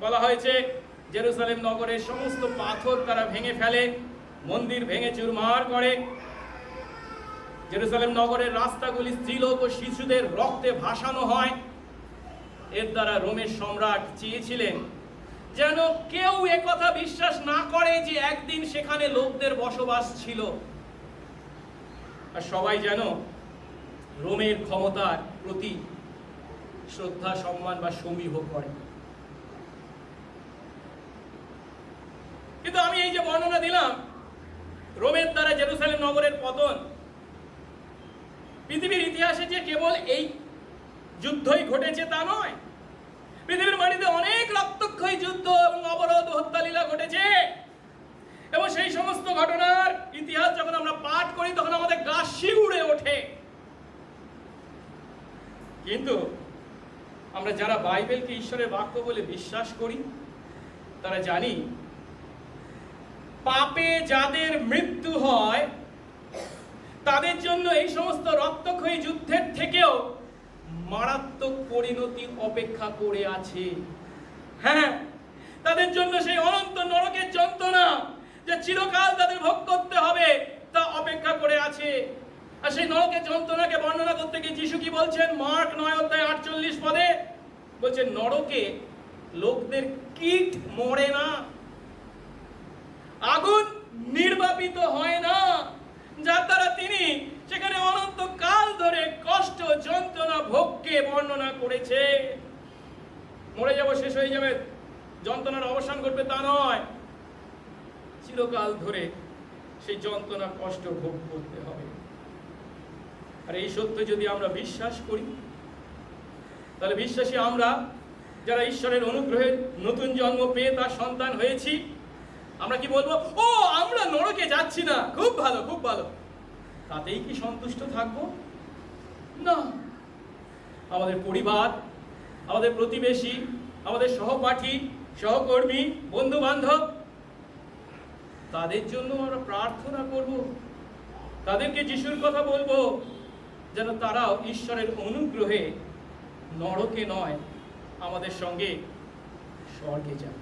বলা হয়েছে জেরুজালেম নগরের সমস্ত পাথর তারা ভেঙে ফেলে, মন্দির ভেঙে চুরমার করে। জেরুজালেম নগরের রাস্তাগুলি স্ত্রীলোক ও শিশুদের রক্তে ভাসানো হয়। এর দ্বারা রোমের সম্রাট চেয়েছিলেন যেন কেউ একথা বিশ্বাস না করে যে একদিন সেখানে লোকদের বসবাস ছিল, আর সবাই যেন রোমের ক্ষমতার প্রতি শ্রদ্ধা, সম্মান বা সমীহ করে। কিন্তু আমি এই যে বর্ণনা দিলাম রোমের দ্বারা জেরুজালেম নগরের পতন, পৃথিবীর ইতিহাসে যে কেবল এই যুদ্ধই ঘটেছে তা নয়। পৃথিবীর মাটিতে অনেক রক্তক্ষয়ী যুদ্ধ এবং অবরোধ, হত্যালীলা ঘটেছে। এবং সেই সমস্ত ঘটনার ইতিহাস যখন আমরা পাঠ করি তখন আমাদের গা শিউরে ওঠে। কিন্তু আমরা যারা বাইবেলকে ঈশ্বরের বাক্য বলে বিশ্বাস করি, তারা জানি পাপে যাদের মৃত্যু হয় তাদের জন্য এই সমস্ত রক্তক্ষয়ী যুদ্ধের থেকেও মারাত্মক পরিণতি অপেক্ষা করে আছে। হ্যাঁ, তাদের জন্য সেই অনন্ত নরকের যন্ত্রণা যে চিরকাল তাদের ভোগ করতে হবে তা অপেক্ষা করে আছে। আর সেই নরকের যন্ত্রণাকে বর্ণনা করতে গিয়ে যিশু কি বলছেন? মার্ক 9:48 পদে বলছেন, নরকে লোকদের কীট মরে না, আগুন নির্বাপিত হয় না, যার দ্বারা তিনি সেখানে অনন্ত কাল ধরে কষ্ট, যন্ত্রণা, ভোগকে বর্ণনা করেছে। মরে যাব, শেষ হয়ে যাবে, যন্ত্রণার অবসান ঘটবে তা নয়, চিরকাল ধরে সেই যন্ত্রণা, কষ্ট ভোগ করতে হবে। আর এই সত্য যদি আমরা বিশ্বাস করি, তাহলে বিশ্বাসী আমরা যারা ঈশ্বরের অনুগ্রহে নতুন জন্ম পেয়ে তার সন্তান হয়েছি, আমরা কি বলবো? ও, আমরা নরকে যাচ্ছি না, খুব ভালো, খুব ভালো। তাতেই কি সন্তুষ্ট থাকবো? না। আমাদের পরিবার, আমাদের প্রতিবেশী, আমাদের সহপাঠী, সহকর্মী, বন্ধু বান্ধব, তাদের জন্য আমরা প্রার্থনা করব, তাদেরকে যিশুর কথা বলবো, যেন তারাও ঈশ্বরের অনুগ্রহে নরকে নয়, আমাদের সঙ্গে স্বর্গে যায়।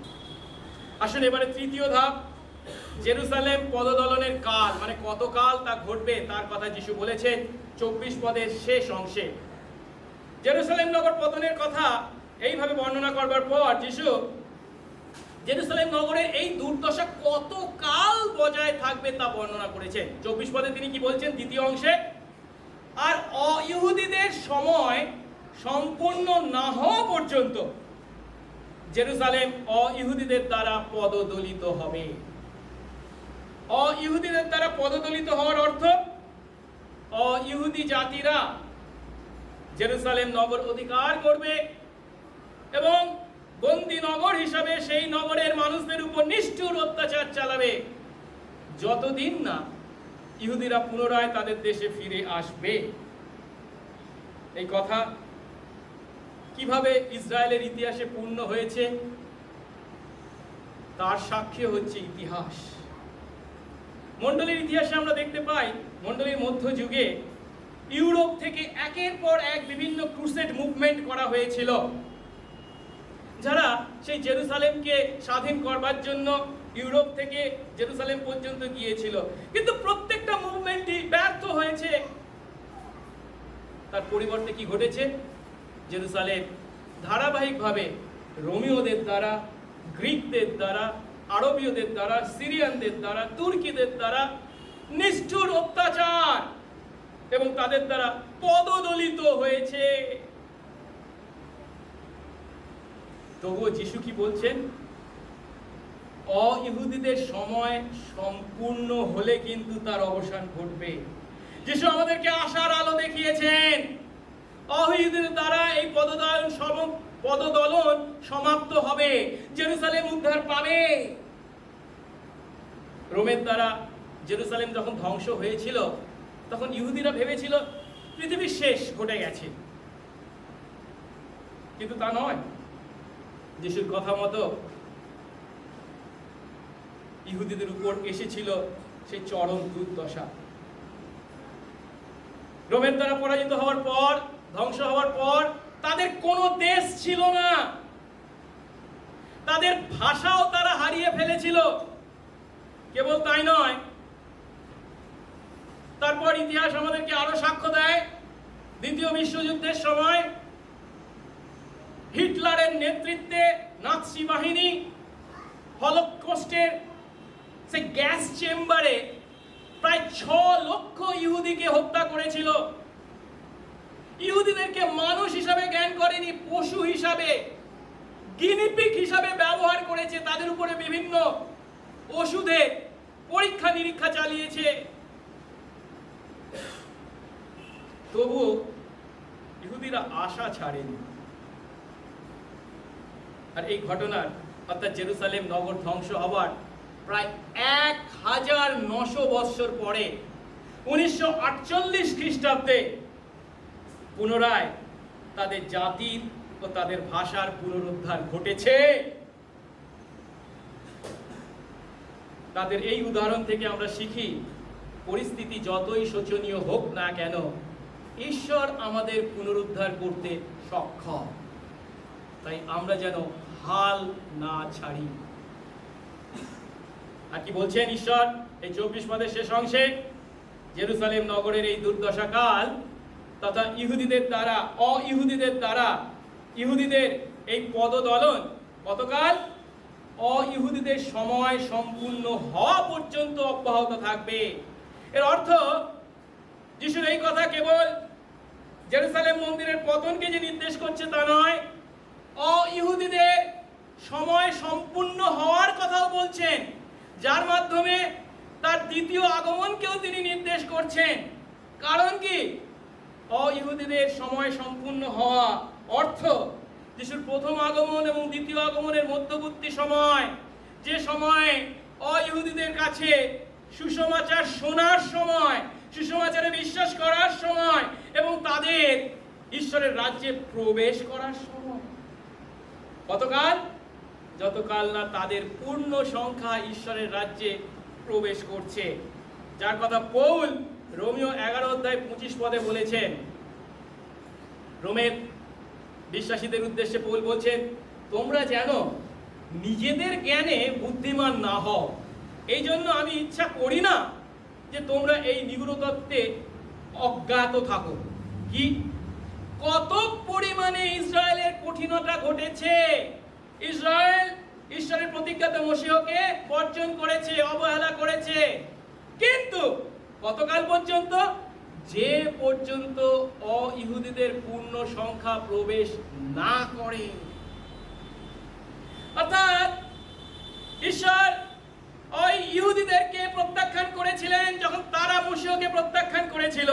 আসুন এবারে তৃতীয় ধাপ, জেরুজালেম পদদলনের কাল, মানে কত কাল তা ঘটবে তার কথা যিশু বলেছেন 24 পদের শেষ অংশে। জেরুজালেম নগর পতনের কথা এইভাবে বর্ণনা করবার পর যিশু জেরুজালেম নগরের এই দুর্দশা কত কাল বজায় থাকবে তা বর্ণনা করেছেন। 24 পদে তিনি কি বলছেন দ্বিতীয় অংশে? আর ইহুদিদের সময় সম্পূর্ণ না হওয়া পর্যন্ত জেরুজালেম অ-ইহুদিদের দ্বারা পদদলিত হবে। অ-ইহুদিদের দ্বারা পদদলিত হওয়ার অর্থ অ-ইহুদি জাতিরা জেরুজালেম নগর অধিকার করবে এবং বন্দী নগর হিসাবে সেই নগরের মানুষদের উপর নিষ্ঠুর অত্যাচার চালাবে যতদিন না ইহুদিরা পুনরায় তাদের দেশে ফিরে আসবে। এই কথা কিভাবে ইসরায়েলের ইতিহাসে পূর্ণ হয়েছে তার সাক্ষী হচ্ছে ইতিহাস। মণ্ডলীর ইতিহাসে আমরা দেখতে পাই, মণ্ডলীর মধ্যযুগে ইউরোপ থেকে একের পর এক বিভিন্ন ক্রুসেড মুভমেন্ট করা হয়েছিল, যারা সেই জেরুজালেমকে স্বাধীন করবার জন্য ইউরোপ থেকে জেরুজালেম পর্যন্ত গিয়েছিল, কিন্তু প্রত্যেকটা মুভমেন্টই ব্যর্থ হয়েছে। তার পরিবর্তে কি ঘটেছে? জেরুজালেম ধারাবাহিকভাবে রোমীয়দের দ্বারা, গ্রিকদের দ্বারা, আরবীয়দের দ্বারা, সিরিয়ানদের দ্বারা, তুর্কিদের দ্বারা নিষ্ঠুর অত্যাচার এবং তাদের দ্বারা পদদলিত হয়েছে। তবুও যিশু কি বলছেন? অ-ইহুদিদের সময় সম্পূর্ণ হলে কিন্তু তার অবসান ঘটবে। যিশু আমাদেরকে আশার আলো দেখিয়েছেন। অ-ইহুদিদের দ্বারা এই পদদলন সমাপ্ত হবে, জেরুজালেম উদ্ধার পাবে। রোমের দ্বারা জেরুজালেম যখন ধ্বংস হয়েছিল তখন ইহুদিরা ভেবেছিল পৃথিবীর শেষ ঘটে গেছে, কিন্তু তা নয়। যিশুর কথা মতো ইহুদিদের উপর এসেছিল সেই চরম দুর্দশা। রোমের দ্বারা পরাজিত হওয়ার পর, ধ্বংস হওয়ার পর তাদের কোনো দেশ ছিল না, তাদের ভাষাও তারা হারিয়ে ফেলেছিল। কেবল তাই নয়, তারপর ইতিহাস আমাদেরকে আরো সাক্ষ্য দেয়, দ্বিতীয় বিশ্বযুদ্ধের সময় হিটলারের নেতৃত্বে নাৎসি বাহিনী হলোকস্টের সেই গ্যাস চেম্বারে প্রায় 6 লক্ষ ইহুদিকে হত্যা করেছিল। ইহুদিদেরকে মানুষ হিসাবে জ্ঞান করেনি, পশু হিসাবে, গিনিপিগ হিসাবে ব্যবহার করেছে। তাদের উপরে বিভিন্ন ওষুধের পরীক্ষা নিরীক্ষা চালিয়েছে। তবুও ইহুদিরা আশা ছাড়েনি। আর এই ঘটনার অর্থাৎ জেরুজালেম নগর ধ্বংস হবার প্রায় 1900 বৎসর পরে 1948 খ্রিস্টাব্দে পুনরায় তাদের জাতির ও তাদের ভাষার পুনরুদ্ধার ঘটেছে। তাদের এই উদাহরণ থেকে আমরা শিখি, পরিস্থিতি যতই শোচনীয় হোক না কেন, ঈশ্বর আমাদের পুনরুদ্ধার করতে সক্ষম। তাই আমরা যেন হাল না ছাড়ি। আর কি বলছেন ঈশ্বর এই 24 পদের শেষ অংশে? জেরুজালেম নগরের এই দুর্দশা কাল তথা ইহুদিদের দ্বারা অ-ইহুদিদের দ্বারা ইহুদিদের এই পদদলন কতকাল? অ-ইহুদিদের সময় সম্পূর্ণ হওয়া পর্যন্ত অব্যাহত থাকবে। এর অর্থ যিশুর এই কথা কেবল জেরুজালেম মন্দিরের পতনকে যে নির্দেশ করছে তা নয়, অ-ইহুদিদের সময় সম্পূর্ণ হওয়ার কথাও বলছেন, যার মাধ্যমে তার দ্বিতীয় আগমনকেও তিনি নির্দেশ করছেন। কারণ কি? অ-ইহুদিদের সময় সম্পূর্ণ হওয়া অর্থ যিশুর প্রথম আগমন এবং দ্বিতীয় আগমনের মধ্যবর্তী সময়, যে সময় অ-ইহুদিদের কাছে সুসমাচার শোনার সময়, সুসমাচারে বিশ্বাস করার সময় এবং তাদের ঈশ্বরের রাজ্যে প্রবেশ করার সময়। কতকাল? যতকাল না তাদের পূর্ণ সংখ্যা ঈশ্বরের রাজ্যে প্রবেশ করছে, যার কথা পৌল রোমীয় 11 অধ্যায় 25 পদে বলেছেন। রোমের বিশ্বাসীদের উদ্দেশ্যে পৌল বলছেন, তোমরা যেন নিজেদের জ্ঞানে বুদ্ধিমান না হও। এই জন্য আমি ইচ্ছা করি না যে তোমরা এই নিগূঢ় তত্ত্বে অজ্ঞাত থাকো। কি কত পরিমাণে ইসরায়েলের কঠিনতা ঘটেছে! ইসরায়েল ঈশ্বরের প্রতিজ্ঞাত মশীহকে বর্জন করেছে, অবহেলা করেছে, কিন্তু কতকাল পর্যন্ত? যে পর্যন্ত অ-ইহুদিদের পূর্ণ সংখ্যা প্রবেশ না করে। অর্থাৎ ঈশ্বর ওই ইহুদিদেরকে প্রত্যাখ্যান করেছিলেন যখন তারা মশিহকে প্রত্যাখ্যান করেছিল।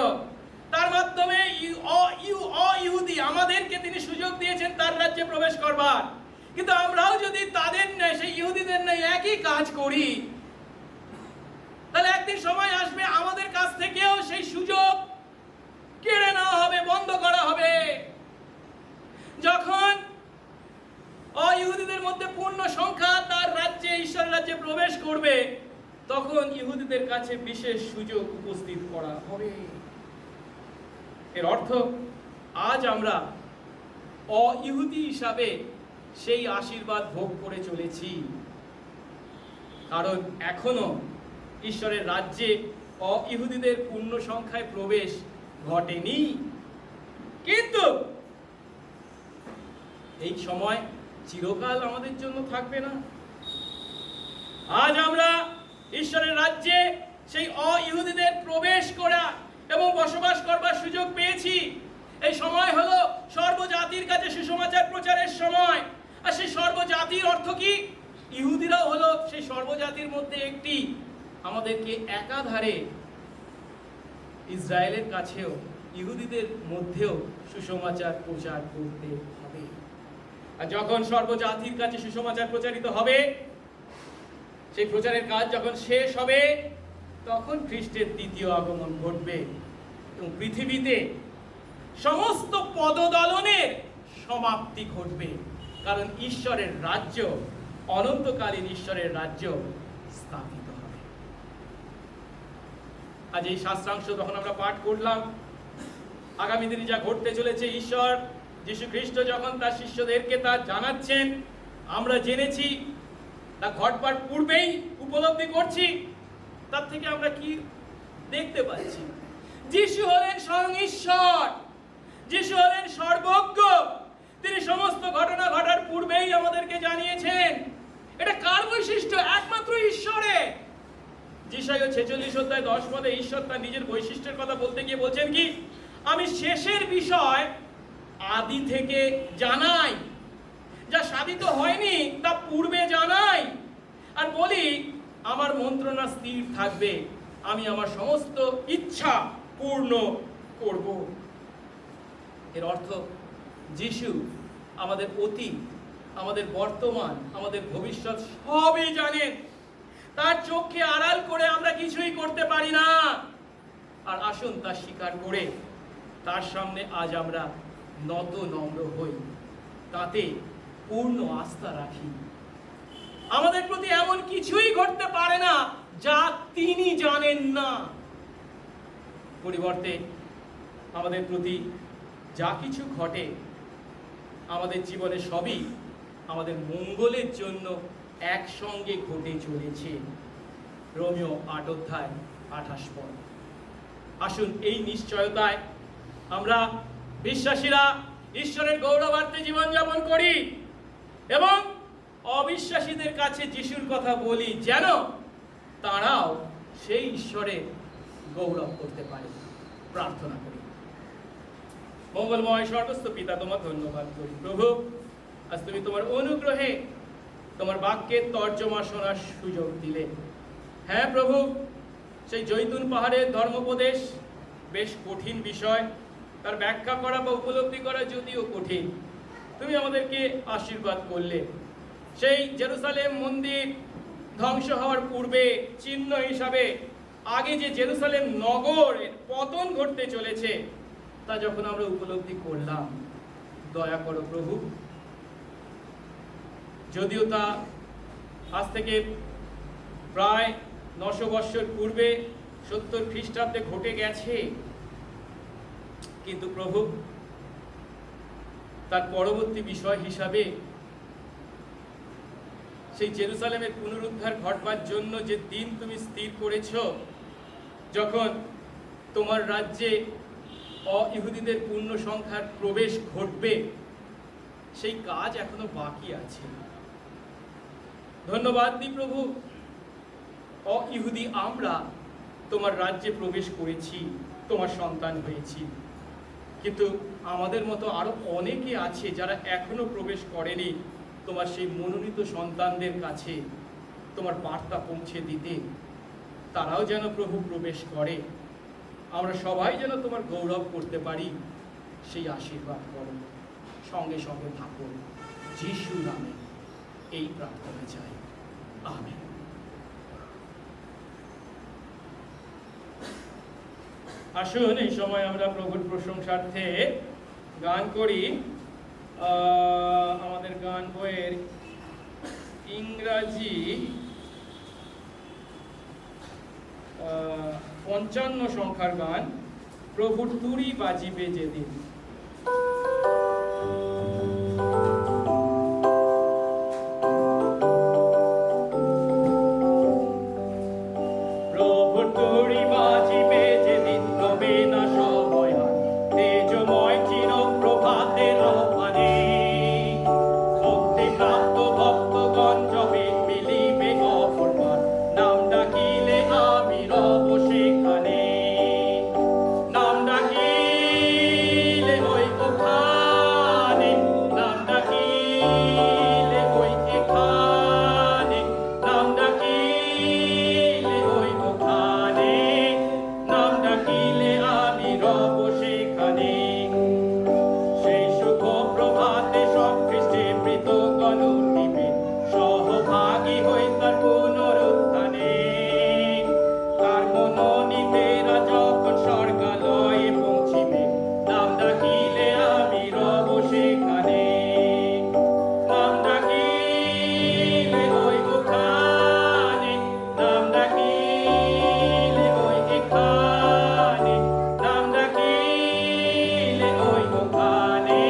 তার মাধ্যমে ইহুদি আমাদেরকে তিনি সুযোগ দিয়েছেন তার রাজ্যে প্রবেশ করবার। কিন্তু আমরাও যদি তাদের ন্যায়, সেই ইহুদিদের ন্যায় একই কাজ করি, তাহলে একদিন সময় আসবে আমাদের কাছ থেকেও সেই সুযোগ কেড়ে নেওয়া হবে, বন্ধ করা হবে। যখন ইহুদিদের মধ্যে পূর্ণ সংখ্যা তার রাজ্যে, ঈশ্বরের রাজ্যে প্রবেশ করবে, তখন ইহুদিদের কাছে বিশেষ সুযোগ উপস্থিত করা হবে। এর অর্থ আজ আমরা ইহুদি হিসাবে সেই আশীর্বাদ ভোগ করে চলেছি, কারণ এখনো ঈশ্বরের রাজ্যে ইহুদিদের পূর্ণ সংখ্যায় প্রবেশ ঘটেনি। কিন্তু এই সময় চিরকাল আমাদের জন্য থাকবে না। আজ আমরা ঈশ্বরের রাজ্যে সেই ইহুদিদের প্রবেশ করা এবং বসবাস করবার সুযোগ পেয়েছি। এই সময় হলো সর্বজাতির কাছে সুসমাচার প্রচারের সময়। আর সেই সর্বজাতির অর্থ কি? ইহুদিরাও হলো সেই সর্বজাতির মধ্যে একটি। আমাদেরকে একাধারে ইসরায়েলের কাছেও, ইহুদিদের মধ্যেও সুসমাচার প্রচার করতে হবে। আর যখন সর্বজাতির কাছে সুসমাচার প্রচারিত হবে, সেই প্রচারের কাজ যখন শেষ হবে, তখন খ্রিস্টের দ্বিতীয় আগমন ঘটবে এবং পৃথিবীতে সমস্ত পদদলনের সমাপ্তি ঘটবে। কারণ ঈশ্বরের রাজ্য, অনন্তকালীন ঈশ্বরের রাজ্য স্থাপিত হবে। আজ এই শাস্ত্রাংশ যখন আমরা পাঠ করলাম, আগামী দিনে যা ঘটতে চলেছে, ঈশ্বর যীশু খ্রিস্ট যখন তার শিষ্যদেরকে তা জানাচ্ছেন, আমরা জেনেছি, তা ঘটবার পূর্বেই উপলব্ধি করছি। তার থেকে আমরা কি দেখতে পাচ্ছি? যিশু হলেন স্বয়ং ঈশ্বর, যিশু হলেন সর্বজ্ঞ। তিনি সমস্ত ঘটনা ঘটার পূর্বেই আমাদেরকে জানিয়েছেন। এটা কার বৈশিষ্ট্য? একমাত্র ঈশ্বরের। যিশাইয়া 46 অধ্যায় 10 পদে ঈশ্বর তার নিজের বৈশিষ্ট্যের কথা বলতে গিয়ে বলছেন কি? আমি শেষের বিষয় আদি থেকে জানাই, যা সাধিত হয়নি তা পূর্বে জানাই, আর বলি আমার মন্ত্রণা স্থির থাকবে, আমি আমার সমস্ত ইচ্ছা পূর্ণ করব। এর অর্থ যিশু আমাদের অতীত, আমাদের বর্তমান, আমাদের ভবিষ্যৎ সবই জানেন। তার চোখে আড়াল করে আমরা কিছুই করতে পারি না। আর আসুন তা স্বীকার করে তার সামনে আজ আমরা নত নম্র হই, তাতে পূর্ণ আস্থা রাখি। আমাদের প্রতি এমন কিছুই ঘটতে পারে না যা তিনি জানেন না। পরিবর্তে আমাদের প্রতি যা কিছু ঘটে, আমাদের জীবনে সবই আমাদের মঙ্গলের জন্য একসঙ্গে ঘটে চলেছে। রোমিও 8 অধ্যায় 28 পদ। আসুন এই নিশ্চয়তায় আমরা বিশ্বাসীরা ঈশ্বরের গৌরবার্থে জীবনযাপন করি এবং অবিশ্বাসীদের কাছে যিশুর কথা বলি, যেন তারাও সেই ঈশ্বরের গৌরব করতে পারে। প্রার্থনা করি। মঙ্গলময় স্বর্গস্থ পিতা, তোমার ধন্যবাদ করি প্রভু, আজ তুমি তোমার অনুগ্রহে তোমার বাক্যের তর্জমা শোনার সুযোগ দিলে। হ্যাঁ প্রভু, সেই জৈতুন পাহাড়ের ধর্মোপদেশ বেশ কঠিন বিষয়, তার ব্যাখ্যা করা বা উপলব্ধি করা যদিও কঠিন, তুমি আমাদেরকে আশীর্বাদ করলে। সেই জেরুসালেম মন্দির ধ্বংস হওয়ার পূর্বে চিহ্ন হিসাবে আগে যে জেরুসালেম নগরের পতন ঘটতে চলেছে, তা যখন আমরা উপলব্ধি করলাম, দয়া করো প্রভু। যদিও তা আজ থেকে প্রায় 900 বৎসর পূর্বে 70 খ্রিস্টাব্দে ঘটে গেছে, কিন্তু প্রভু তার পরবর্তী বিষয় হিসাবে সেই জেরুসালেমের পুনরুদ্ধার ঘটবার জন্য যে দিন তুমি স্থির করেছ, যখন তোমার রাজ্যে ইহুদিদের পূর্ণ সংখ্যার প্রবেশ ঘটবে, সেই কাজ এখনো বাকি আছে। ধন্যবাদ দিই প্রভু, ইহুদি আমরা তোমার রাজ্যে প্রবেশ করেছি, তোমার সন্তান হয়েছি, কিন্তু আমাদের মতো আরো অনেকে আছে যারা এখনো প্রবেশ করেনি। তোমার সেই মনোনীত সন্তানদের কাছে তোমার বার্তা পৌঁছে দিতে, তারাও যেন প্রভু প্রবেশ করে, আমরা সবাই যেন তোমার গৌরব করতে পারি, সেই আশীর্বাদ করো। সঙ্গে সঙ্গে থাকো, যিশু নামে এই প্রার্থনা চাই, আমেন। আসুন এই সময় আমরা প্রভুর প্রশংসার্থে গান করি। আমাদের গান বইয়ের ইংরাজি 55 সংখ্যার গান, প্রভুর তুরি বাজিবে যেদিন। প্রভুর তুরি বাজিবে যেদিন, রবে না সময় আর, তেজময় চির প্রভাতের আহ্বানে, ভক্তিপ্রাপ্ত ভক্তগণ যবে মিলিবে অপরবার, নাম ডাকিলে আমি রব সেখানে, নাম ডাকিলে ওই ওখানে, নাম ডাকিলে ওই এখানে, নাম ডাকিলে ওই ওখানে, নাম ডাকিলে আমি রব সেখানে। সেই সুখ প্রভাতে সব খ্রিস্টে মৃতগণ উঠিবে, সহভাগী হই তার পুনরুত্থানে। তার মনোনীতেরা যখন স্বর্গালয়ে পৌঁছিবে, নাম ডাকিলে আমি রব সেখানে, নাম ডাকিলে ওই ওখানে, নাম ডাকিলে ওই এখানে, নাম ডাকিলে ওই ওখানে,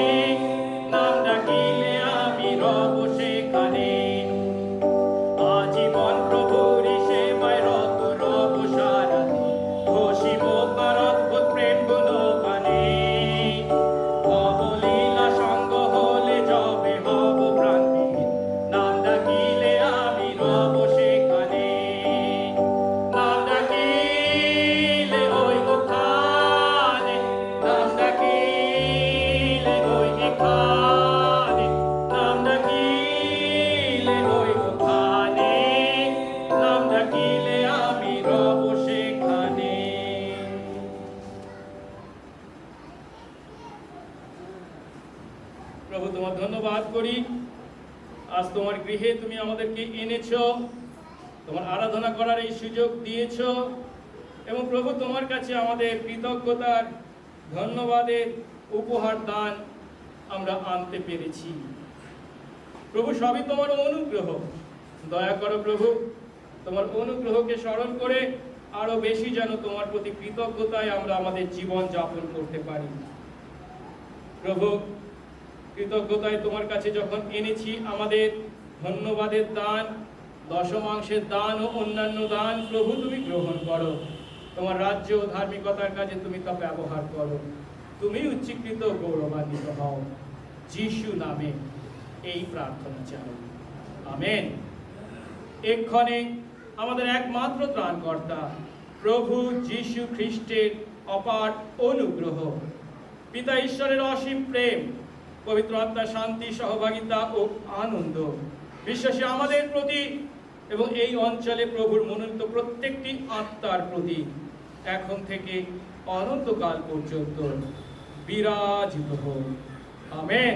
নাম ডাকিলে আমি রব সেখানে। আজীবন প্রভুর সেবায় রত রব সারাদিন, ঘোষিব তার অদ্ভুত প্রেম গুণগানে। অবলীলা সঙ্গ হলে যবে হব প্রাণবিহীন, নাম ডাকিলে আমি রব সেখানে, নাম ডাকিলে ওই ওখানে, নাম ডাকিলে ওই এখানে, নাম ডাকিলে ওই ওখানে, নাম ডাকিলে আমি রব সেখানে। প্রভু তোমার ধন্যবাদ করি, আজ তোমার গৃহে তুমি আমাদেরকে এনেছো, তোমার আরাধনা করার এই সুযোগ দিয়েছো, এবং প্রভু তোমার কাছে আমাদের কৃতজ্ঞতার ধন্যবাদের উপহার দান আমরা আনতে পেরেছি। প্রভু সবই তোমার অনুগ্রহ, দয়া করো প্রভু, তোমার অনুগ্রহকে স্মরণ করে আরো বেশি যেন তোমার প্রতি কৃতজ্ঞতায় আমরা আমাদের জীবন যাপন করতে পারি। প্রভু, কৃতজ্ঞতায় তোমার কাছে যখন এনেছি আমাদের ধন্যবাদের দান, দশমাংশের দান ও অন্যান্য দান, প্রভু তুমি গ্রহণ করো, তোমার রাজ্য ও ধার্মিকতার কাজে তুমি তা ব্যবহার করো, তুমি উচ্চীকৃত গৌরবান্বিত হও, যিশু নামে এই প্রার্থনা চাই, আমেন। এক্ষণে আমাদের একমাত্র ত্রাণকর্তা প্রভু যিশু খ্রিস্টের অপার অনুগ্রহ, পিতা ঈশ্বরের অসীম প্রেম, পবিত্র আত্মার শান্তি, সহভাগিতা ও আনন্দ বিশ্বাসী আমাদের প্রতি এবং এই অঞ্চলে প্রভুর মনোনীত প্রত্যেকটি আত্মার প্রতি এখন থেকে অনন্তকাল পর্যন্ত বিরাজিত হোক, আমেন।